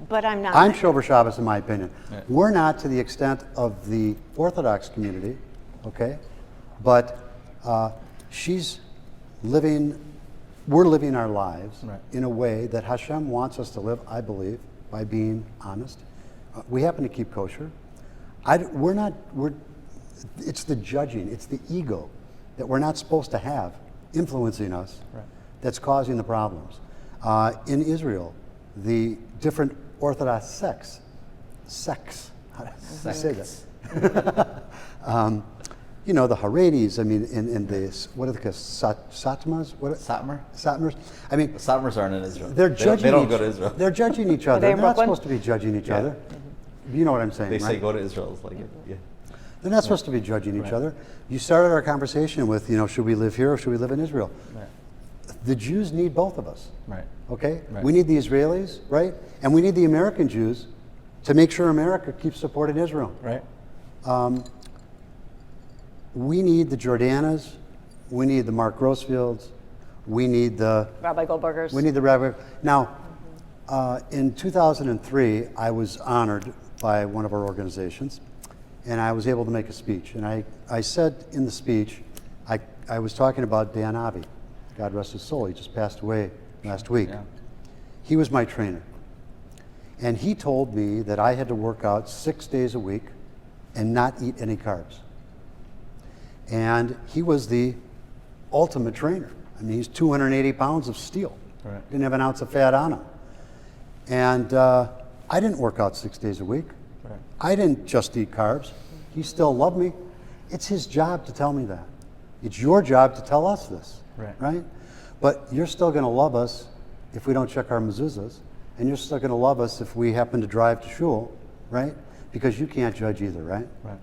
But I'm not. I'm Shomer Shabbos in my opinion. Right. We're not to the extent of the Orthodox community, okay? But we're living our lives in a way that Hashem wants us to live, I believe, by being honest. We happen to keep kosher. It's the judging, it's the ego that we're not supposed to have influencing us that's causing the problems. In Israel, the different Orthodox sects, how do I say that? The Haredis, in the, what are the Satmars? Satmars. The Satmars aren't in Israel. They're judging. They don't go to Israel. They're judging each other. They're not supposed to be judging each other. You know what I'm saying, They right? say go to Israel. It's like it. Yeah. They're not supposed to be judging each other. You started our conversation with, should we live here or should we live in Israel? Right. The Jews need both of us. Right. Okay? Right. We need the Israelis, right? And we need the American Jews to make sure America keeps supporting Israel. Right. We need the Jordanas. We need the Marc Grossfields. We need the Rabbi Goldbergers. We need the Rabbi. Now, in 2003, I was honored by one of our organizations, and I was able to make a speech. And I said in the speech, I was talking about Dan Avi, God rest his soul. He just passed away last week. Yeah. He was my trainer. And he told me that I had to work out 6 days a week and not eat any carbs. And he was the ultimate trainer. He's 280 pounds of steel. Right. Didn't have an ounce of fat on him. And I didn't work out 6 days a week. Right. I didn't just eat carbs. He still loved me. It's his job to tell me that. It's your job to tell us this, right? But you're still going to love us if we don't check our mezuzahs, and you're still going to love us if we happen to drive to shul, right? Because you can't judge either, right? Right.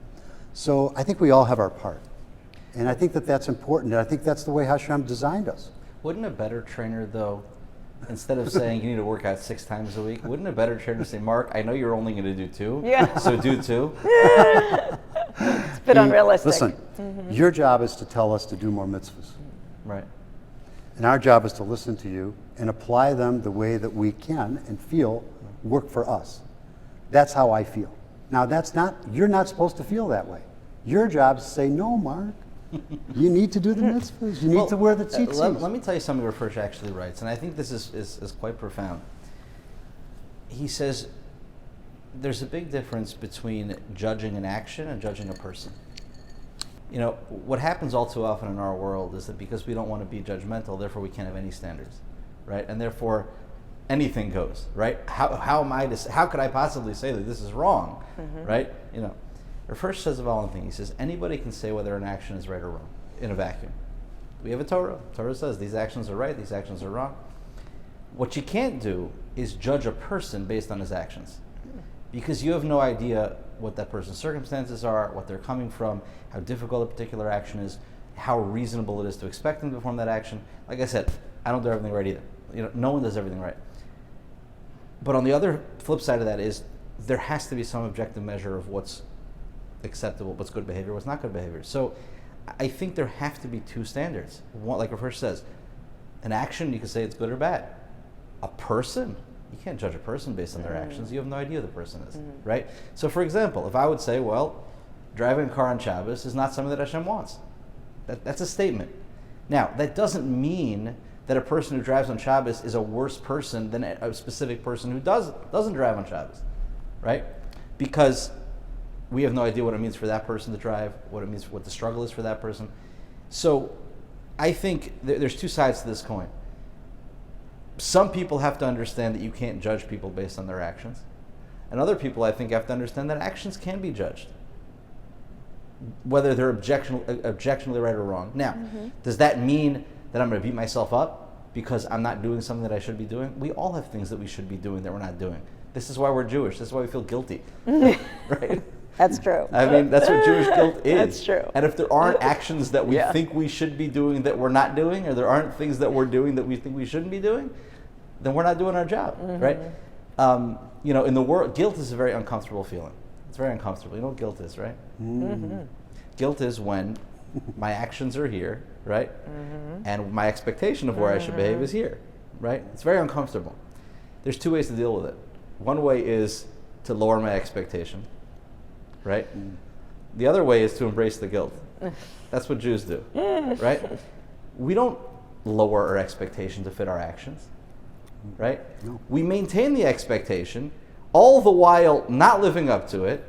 So I think we all have our part. And I think that that's important, and I think that's the way Hashem designed us. Wouldn't a better trainer, though, instead of saying you need to work out 6 times a week, wouldn't a better trainer say, Mark, I know you're only going to do 2, so do 2? It's a bit unrealistic. Listen, your job is to tell us to do more mitzvahs. Right. And our job is to listen to you and apply them the way that we can and feel work for us. That's how I feel. Now, you're not supposed to feel that way. Your job is to say, no, Mark, You need to do the mitzvahs. You need to wear the tzitzis. Let me tell you something Rav Hirsch actually writes, and I think this is quite profound. He says there's a big difference between judging an action and judging a person. You know, what happens all too often in our world is that because we don't want to be judgmental, therefore we can't have any standards, right? And therefore anything goes, right? How could I possibly say that this is wrong, right? You know, Rav Hirsch says the following thing. He says anybody can say whether an action is right or wrong in a vacuum. We have a Torah. Torah says these actions are right, these actions are wrong. What you can't do is judge a person based on his actions, because you have no idea what that person's circumstances are, what they're coming from, how difficult a particular action is, how reasonable it is to expect them to perform that action. Like I said, I don't do everything right either. You know, no one does everything right. But on the other flip side of that is there has to be some objective measure of what's acceptable, what's good behavior, what's not good behavior. So I think there have to be two standards. One, like Rav Hirsch says, an action, you can say it's good or bad. A person, you can't judge a person based on their actions. You have no idea who the person is, right? So for example, if I would say, well, driving a car on Shabbos is not something that Hashem wants. That's a statement. Now, that doesn't mean that a person who drives on Shabbos is a worse person than a specific person who doesn't drive on Shabbos, right? Because we have no idea what it means for that person to drive, what the struggle is for that person. So I think there's two sides to this coin. Some people have to understand that you can't judge people based on their actions. And other people, I think, have to understand that actions can be judged, whether they're objectionably right or wrong. Now, does that mean that I'm going to beat myself up because I'm not doing something that I should be doing? We all have things that we should be doing that we're not doing. This is why we're Jewish. This is why we feel guilty, right? That's true. I mean, that's what Jewish guilt is. That's true. And if there aren't actions that we think we should be doing that we're not doing, or there aren't things that we're doing that we think we shouldn't be doing, then we're not doing our job, right? You know, in the world, guilt is a very uncomfortable feeling. It's very uncomfortable. You know what guilt is, right? Guilt is when my actions are here, right? And my expectation of where I should behave is here, right? It's very uncomfortable. There's two ways to deal with it. One way is to lower my expectation, right? The other way is to embrace the guilt. That's what Jews do, right? We don't lower our expectation to fit our actions, right? No. We maintain the expectation, all the while not living up to it,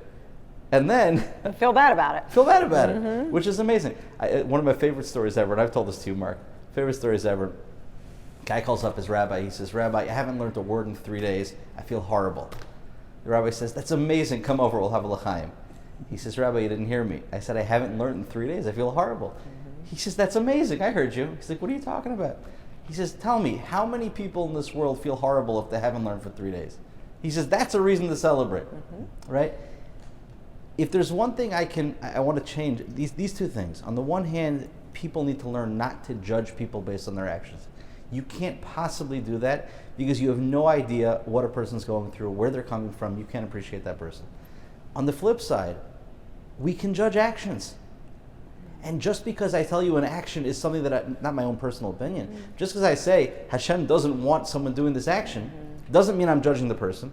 and then Feel bad about it. which is amazing. One of my favorite stories ever, and I've told this to you, Marc, favorite stories ever, guy calls up his rabbi, he says, Rabbi, I haven't learned a word in 3 days, I feel horrible. The rabbi says, that's amazing, come over, we'll have a l'chaim. He says, Rabbi, you didn't hear me. I said, I haven't learned in 3 days, I feel horrible. He says, that's amazing, I heard you. He's like, what are you talking about? He says, tell me, how many people in this world feel horrible if they haven't learned for 3 days? He says, that's a reason to celebrate, right? If there's one thing I want to change, these two things. On the one hand, people need to learn not to judge people based on their actions. You can't possibly do that because you have no idea what a person's going through, where they're coming from. You can't appreciate that person. On the flip side, we can judge actions. And just because I tell you an action is something that not my own personal opinion, just because I say Hashem doesn't want someone doing this action, doesn't mean I'm judging the person,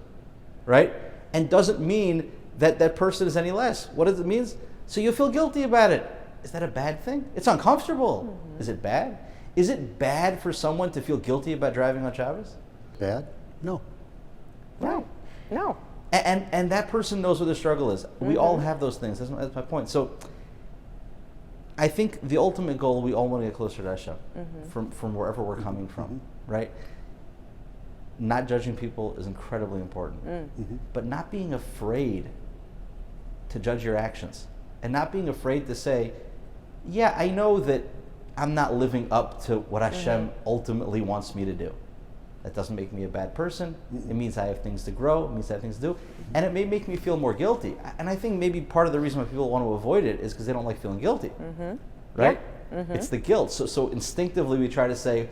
right? And doesn't mean that that person is any less. What does it mean? So you feel guilty about it. Is that a bad thing? It's uncomfortable. Is it bad? Is it bad for someone to feel guilty about driving on Shabbos? Bad? No. No. And that person knows what the struggle is. We all have those things. That's my point. So I think the ultimate goal, we all want to get closer to Hashem from wherever we're coming from, right? Not judging people is incredibly important. But not being afraid to judge your actions. And not being afraid to say, yeah, I know that I'm not living up to what Hashem ultimately wants me to do. That doesn't make me a bad person. It means I have things to grow. It means I have things to do. And it may make me feel more guilty. And I think maybe part of the reason why people want to avoid it is because they don't like feeling guilty. Right? It's the guilt. So instinctively we try to say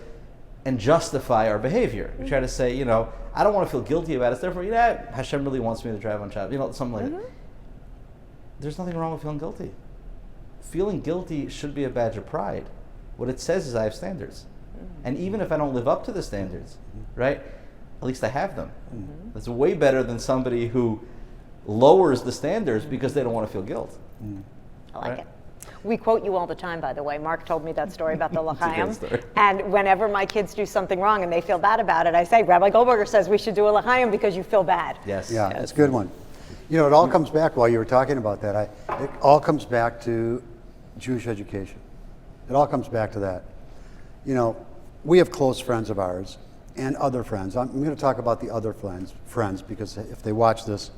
and justify our behavior. We try to say, you know, I don't want to feel guilty about it. Therefore, Hashem really wants me to drive on Shabbos. You know, something like that. There's nothing wrong with feeling guilty. Feeling guilty should be a badge of pride. What it says is I have standards. And even if I don't live up to the standards, right, at least I have them. That's way better than somebody who lowers the standards because they don't want to feel guilt. I like it. We quote you all the time, by the way. Marc told me that story about the It's a great l'chaim. story. And whenever my kids do something wrong and they feel bad about it, I say, Rabbi Goldberger says we should do a l'chaim because you feel bad. Yes. Yeah, it's a good one. You know, it all comes back, while you were talking about that, it all comes back to Jewish education. It all comes back to that. You know, we have close friends of ours and other friends. I'm going to talk about the other friends because if they watch this,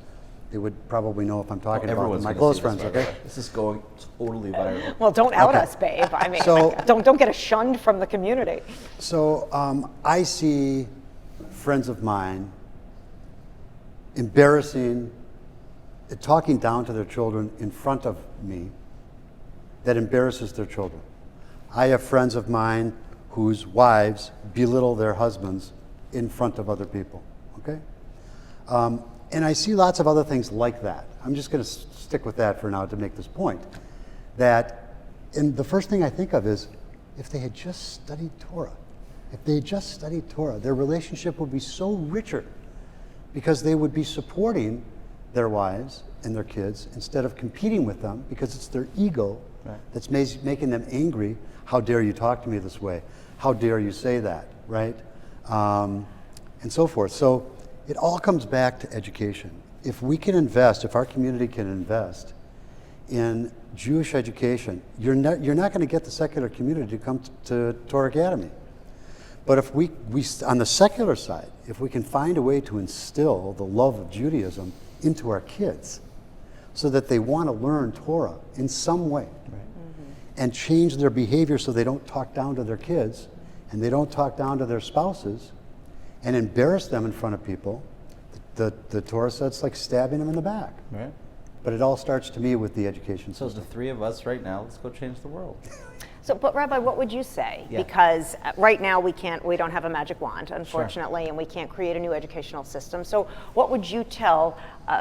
they would probably know if I'm talking about them. My close friends, okay? This is going totally viral. Well, don't out Okay. us, babe. I mean, So- don't get us shunned from the community. So I see friends of mine embarrassing, talking down to their children in front of me that embarrasses their children. I have friends of mine whose wives belittle their husbands in front of other people, okay? And I see lots of other things like that. I'm just going to stick with that for now to make this point. And the first thing I think of is, if they had just studied Torah, their relationship would be so richer because they would be supporting their wives and their kids instead of competing with them because it's their ego that's making them angry. How dare you talk to me this way? How dare you say that, right? And so forth. So it all comes back to education. If we can invest, if our community can invest in Jewish education, you're not going to get the secular community to come to Torah Academy. But if we on the secular side, if we can find a way to instill the love of Judaism into our kids so that they want to learn Torah in some way and change their behavior so they don't talk down to their kids and they don't talk down to their spouses and embarrass them in front of people, the Torah says it's like stabbing them in the back. Right. But it all starts to me with the education So system. the three of us right now, let's go change the world. So, but Rabbi, what would you say? Yeah. Because right now we don't have a magic wand, unfortunately, and we can't create a new educational system. So what would you tell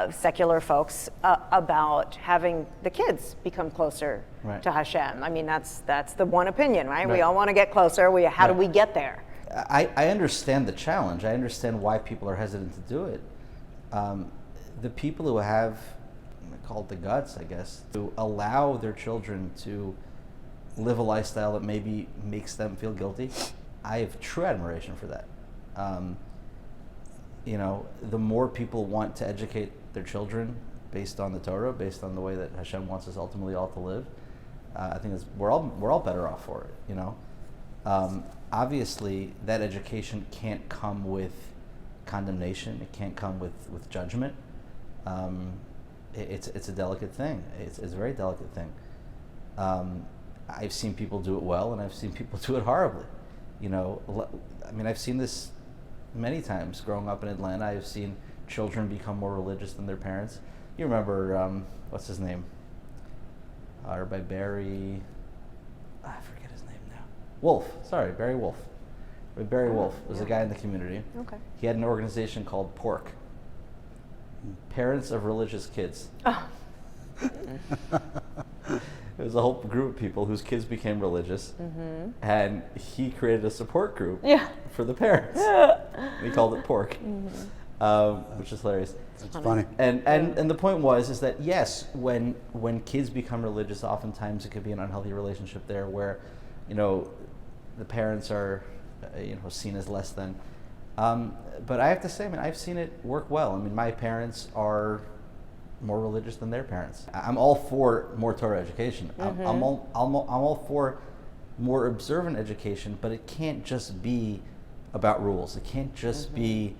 secular folks about having the kids become closer to Hashem? I mean, that's the one opinion, right? We all want to get closer. How do we get there? I understand the challenge. I understand why people are hesitant to do it. The people who have, called the guts, I guess, to allow their children to live a lifestyle that maybe makes them feel guilty, I have true admiration for that. You know, the more people want to educate their children based on the Torah, based on the way that Hashem wants us ultimately all to live, I think we're all better off for it. You know, obviously that education can't come with condemnation. It can't come with judgment. It's a delicate thing. It's a very delicate thing. I've seen people do it well, and I've seen people do it horribly. You know, I mean, I've seen this many times growing up in Atlanta. I've seen children become more religious than their parents. You remember, what's his name? By Barry, I forget his name now. Wolf, sorry, Barry Wolf. Barry Wolf was a guy in the community. Okay. He had an organization called PORC, Parents of Religious Kids. Oh. It was a whole group of people whose kids became religious, and he created a support group for the parents. He called it PORC, which is hilarious. It's funny. And the point is that yes, when kids become religious, oftentimes it could be an unhealthy relationship there, where, you know, the parents are, seen as less than. But I have to say, I mean, I've seen it work well. I mean, my parents are more religious than their parents. I'm all for more Torah education. I'm all for more observant education, but it can't just be about rules. It can't just be,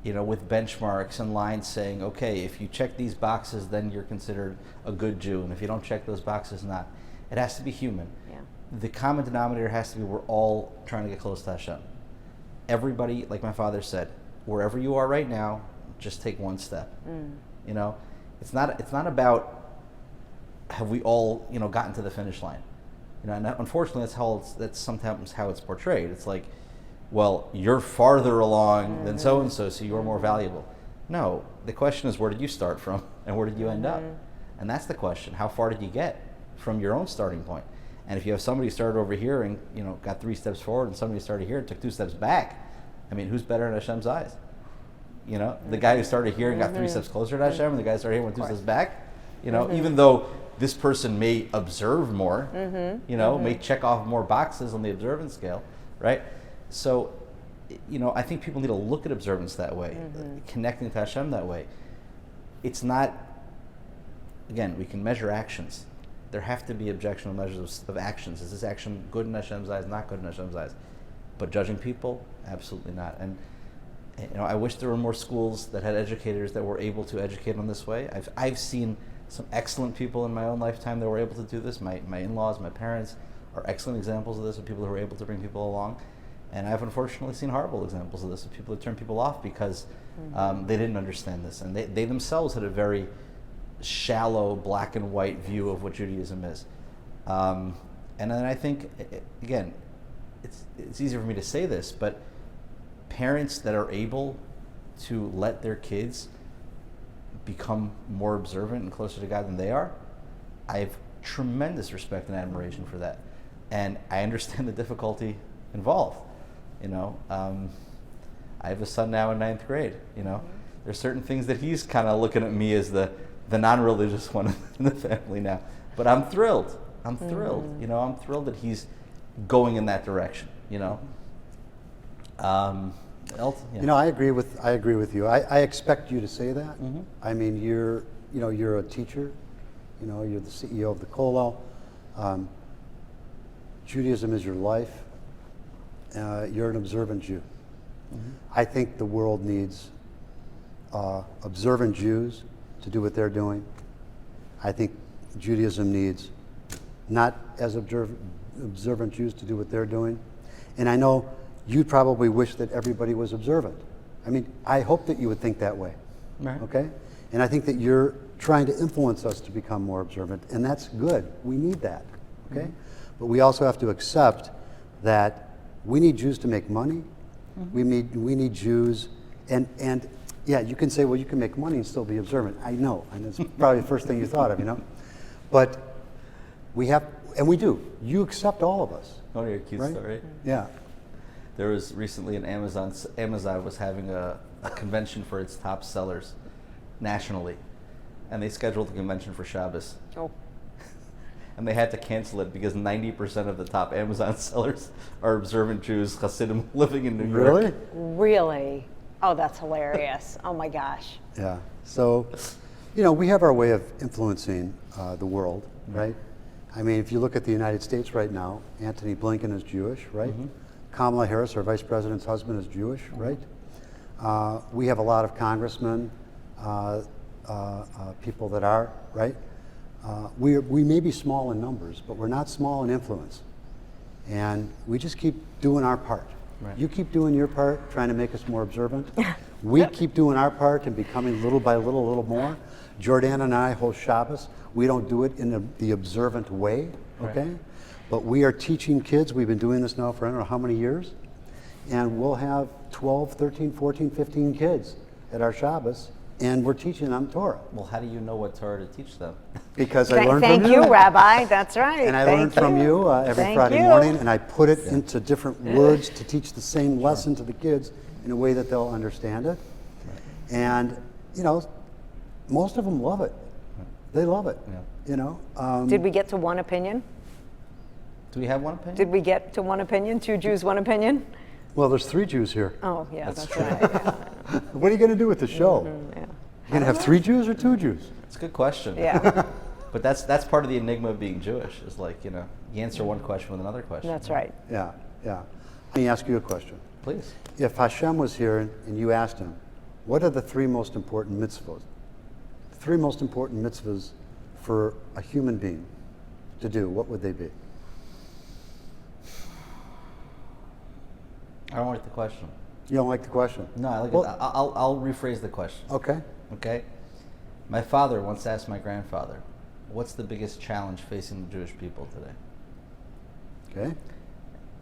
with benchmarks and lines saying, okay, if you check these boxes, then you're considered a good Jew, and if you don't check those boxes, not. It has to be human. Yeah. The common denominator has to be we're all trying to get close to Hashem. Everybody, like my father said, wherever you are right now, just take one step. You know, it's not about have we all gotten to the finish line. And unfortunately, that's sometimes how it's portrayed. It's like, well, you're farther along than so and so you're more valuable. No, the question is, where did you start from, and where did you end up? And that's the question. How far did you get from your own starting point? And if you have somebody who started over here and got 3 steps forward, and somebody who started here and took 2 steps back, I mean, who's better in Hashem's eyes? The guy who started here and got 3 steps closer to Hashem, and the guy who started here and went 2 steps back. Even though this person may observe more, may check off more boxes on the observance scale, right? So, I think people need to look at observance that way, connecting to Hashem that way. It's not, again, we can measure actions. There have to be objectionable measures of actions. Is this action good in Hashem's eyes, not good in Hashem's eyes? But judging people, absolutely not. And I wish there were more schools that had educators that were able to educate on this way. I've seen some excellent people in my own lifetime that were able to do this. My in-laws, my parents are excellent examples of this, of people who are able to bring people along. And I've unfortunately seen horrible examples of this, of people who turn people off because they didn't understand this. And they themselves had a very shallow, black and white view of what Judaism is. And then I think, again, it's easier for me to say this, but parents that are able to let their kids become more observant and closer to God than they are, I have tremendous respect and admiration for that. And I understand the difficulty involved. I have a son now in 9th grade. There's certain things that he's kind of looking at me as the non-religious one in the family now. But I'm thrilled. I'm thrilled. I'm thrilled that he's going in that direction. I agree with you. I expect you to say that. I mean, you're a teacher. You're the CEO of the Kollel. Judaism is your life. You're an observant Jew. I think the world needs observant Jews to do what they're doing. I think Judaism needs not as observant Jews to do what they're doing. And I know you probably wish that everybody was observant. I mean, I hope that you would think that way. Right. Okay? And I think that you're trying to influence us to become more observant, and that's good. We need that. Okay? But we also have to accept that we need Jews to make money. We need Jews, and yeah, you can say, well, you can make money and still be observant. I know, and it's probably the first thing you thought of, But we have, and we do. You accept all of us. Want to hear a cute story? Yeah. There was recently an Amazon was having a convention for its top sellers nationally, and they scheduled the convention for Shabbos. Oh. And they had to cancel it because 90% of the top Amazon sellers are observant Jews, Hasidim, living in New York. Really? Oh, that's hilarious. Oh my gosh. Yeah. So, we have our way of influencing the world, right? I mean, if you look at the United States right now, Antony Blinken is Jewish, right? Kamala Harris, our vice president's husband, is Jewish, right? We have a lot of congressmen, people that are, right? We may be small in numbers, but we're not small in influence. And we just keep doing our part. Right. You keep doing your part, trying to make us more observant. We keep doing our part and becoming little by little, a little more. Jordana and I host Shabbos. We don't do it in the observant way, okay? Right. But we are teaching kids. We've been doing this now for I don't know how many years. And we'll have 12, 13, 14, 15 kids at our Shabbos, and we're teaching them Torah. Well, how do you know what Torah to teach them? Because I learned from you. Thank you, Rabbi. That's right. And I learned from you every Friday morning, and I put it into different words to teach the same lesson to the kids in a way that they'll understand it. Right. And, most of them love it. They love it, Did we get to one opinion? Do we have one opinion? Did we get to one opinion? 2 Jews, 1 opinion? Well, there's 3 Jews here. Oh, yeah, that's right. Yeah. What are you going to do with the show? Yeah. You going to have 3 Jews or 2 Jews? It's a good question. Yeah. But that's part of the enigma of being Jewish, is like, you answer one question with another question. That's right. Yeah. Let me ask you a question. Please. If Hashem was here and you asked him, what are the 3 most important mitzvahs? The 3 most important mitzvahs for a human being to do, what would they be? I don't like the question. You don't like the question? No, I like it. I'll rephrase the question. Okay? My father once asked my grandfather, what's the biggest challenge facing the Jewish people today? Okay.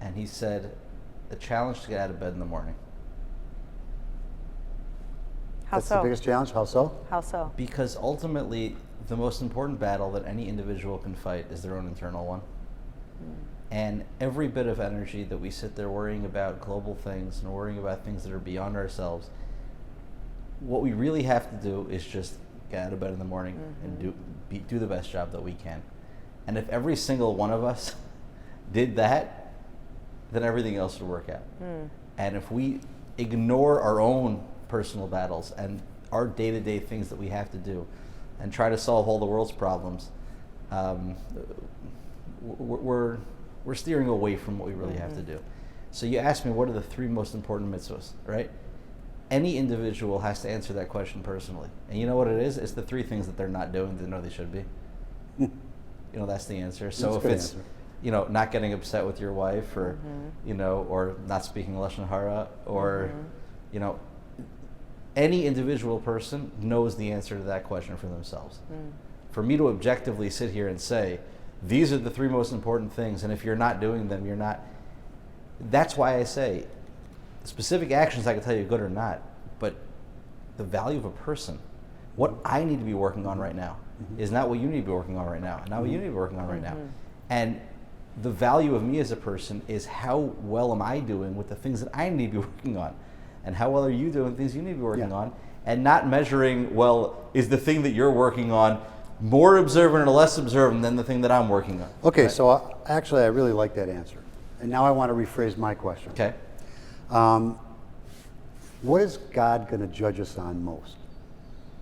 And he said, the challenge to get out of bed in the morning. That's the biggest challenge? How so? How so? Because ultimately, the most important battle that any individual can fight is their own internal one. And every bit of energy that we sit there worrying about global things and worrying about things that are beyond ourselves, what we really have to do is just get out of bed in the morning and do the best job that we can. And if every single one of us did that, then everything else would work out. And if we ignore our own personal battles and our day-to-day things that we have to do and try to solve all the world's problems, we're steering away from what we really have to do. So you asked me, what are the 3 most important mitzvahs, right? Any individual has to answer that question personally. And you know what it is? It's the 3 things that they're not doing that they know they should be. That's the answer. So if it's, not getting upset with your wife, or, or not speaking Lashon Hara, or, any individual person knows the answer to that question for themselves. For me to objectively sit here and say, these are the 3 most important things, and if you're not doing them, you're not. That's why I say, specific actions I can tell you good or not, but the value of a person, what I need to be working on right now, is not what you need to be working on right now, not what you need to be working on right now. And the value of me as a person is how well am I doing with the things that I need to be working on, and how well are you doing things you need to be working on, and not measuring, well, is the thing that you're working on more observant or less observant than the thing that I'm working on. Okay, right? So actually I really like that answer. And now I want to rephrase my question. Okay. What is God going to judge us on most?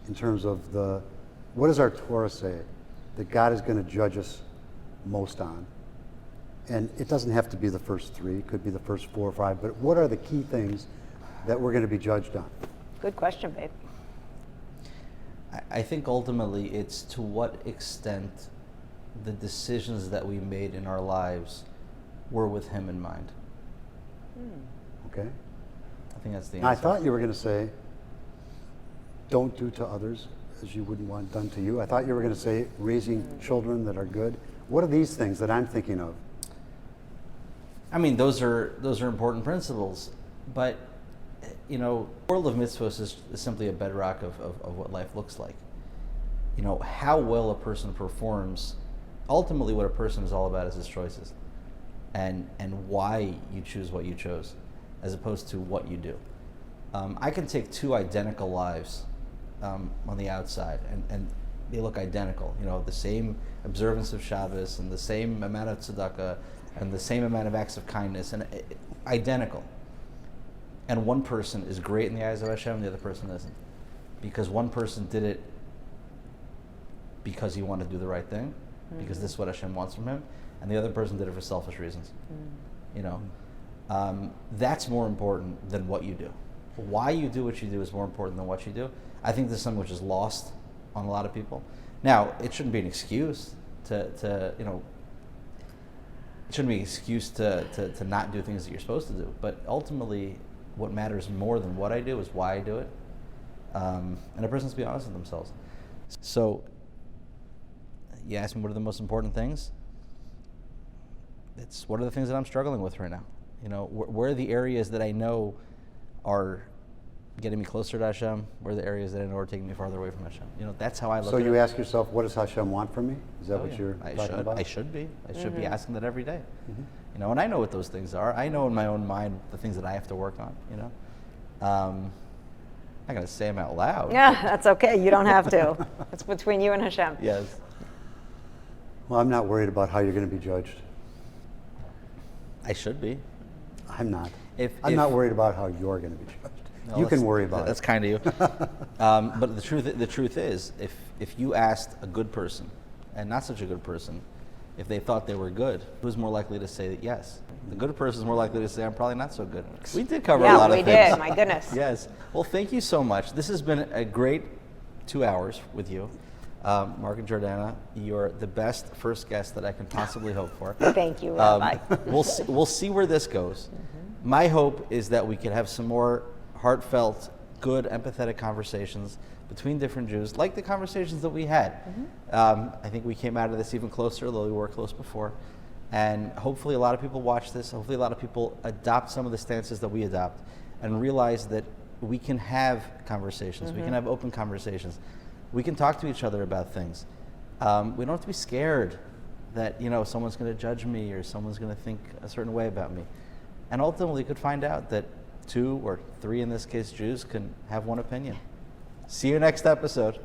In terms of what does our Torah say that God is going to judge us most on? And it doesn't have to be the first 3, it could be the first 4 or 5, but what are the key things that we're going to be judged on? Good question, babe. I think ultimately it's to what extent the decisions that we made in our lives were with Him in mind. Okay. I think that's the Now, answer. I thought you were going to say, don't do to others as you wouldn't want done to you. I thought you were going to say raising children that are good. What are these things that I'm thinking of? I mean, those are important principles, but the world of mitzvahs is simply a bedrock of what life looks like. How well a person performs, ultimately what a person is all about is his choices, and why you choose what you chose, as opposed to what you do. I can take 2 identical lives on the outside, and they look identical. The same observance of Shabbos, and the same amount of tzedakah, and the same amount of acts of kindness, and identical. And one person is great in the eyes of Hashem, the other person isn't. Because one person did it because he wanted to do the right thing, because this is what Hashem wants from him, and the other person did it for selfish reasons. That's more important than what you do. Why you do what you do is more important than what you do. I think this is something which is lost on a lot of people. Now, it shouldn't be an excuse to not do things that you're supposed to do. But ultimately, what matters more than what I do is why I do it. And a person has to be honest with themselves. So, you ask me what are the most important things? It's what are the things that I'm struggling with right now? Where are the areas that I know are getting me closer to Hashem? Where are the areas that I know are taking me farther away from Hashem? That's how I look at it. So you ask yourself, what does Hashem want from me? Is that what you're talking about? I should be. I should be asking that every day. And I know what those things are. I know in my own mind the things that I have to work on, I'm not going to say them out loud. Yeah, that's okay. You don't have to. It's between you and Hashem. Yes. Well, I'm not worried about how you're going to be judged. I should be. I'm not. I'm not worried about how you're going to be judged. No, you can worry about it. That's kind of you. But the truth is, if you asked a good person and not such a good person, if they thought they were good, who's more likely to say that yes? The good person is more likely to say, I'm probably not so good. We did cover a lot of things. Yeah, we did. My goodness. Yes. Well, thank you so much. This has been a great 2 hours with you. Marc and Jordana, you're the best first guest that I can possibly hope for. Thank you, Rabbi. We'll see where this goes. My hope is that we can have some more heartfelt, good, empathetic conversations between different Jews, like the conversations that we had. I think we came out of this even closer, though we were close before. And hopefully a lot of people watch this. Hopefully a lot of people adopt some of the stances that we adopt and realize that we can have conversations. We can have open conversations. We can talk to each other about things. We don't have to be scared that someone's going to judge me or someone's going to think a certain way about me. And ultimately could find out that 2 or 3, in this case, Jews can have one opinion. See you next episode.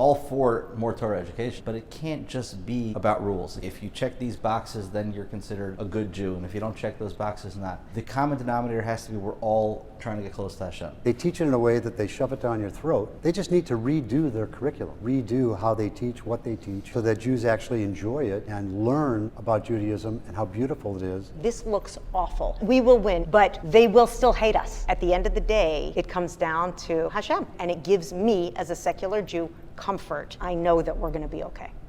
all for more Torah education, but it can't just be about rules. If you check these boxes, then you're considered a good Jew, and if you don't check those boxes, not. The common denominator has to be we're all trying to get close to Hashem. They teach it in a way that they shove it down your throat. They just need to redo their curriculum, redo how they teach, what they teach, so that Jews actually enjoy it and learn about Judaism and how beautiful it is. This looks awful. We will win, but they will still hate us. At the end of the day, it comes down to Hashem, and it gives me, as a secular Jew, comfort. I know that we're going to be okay.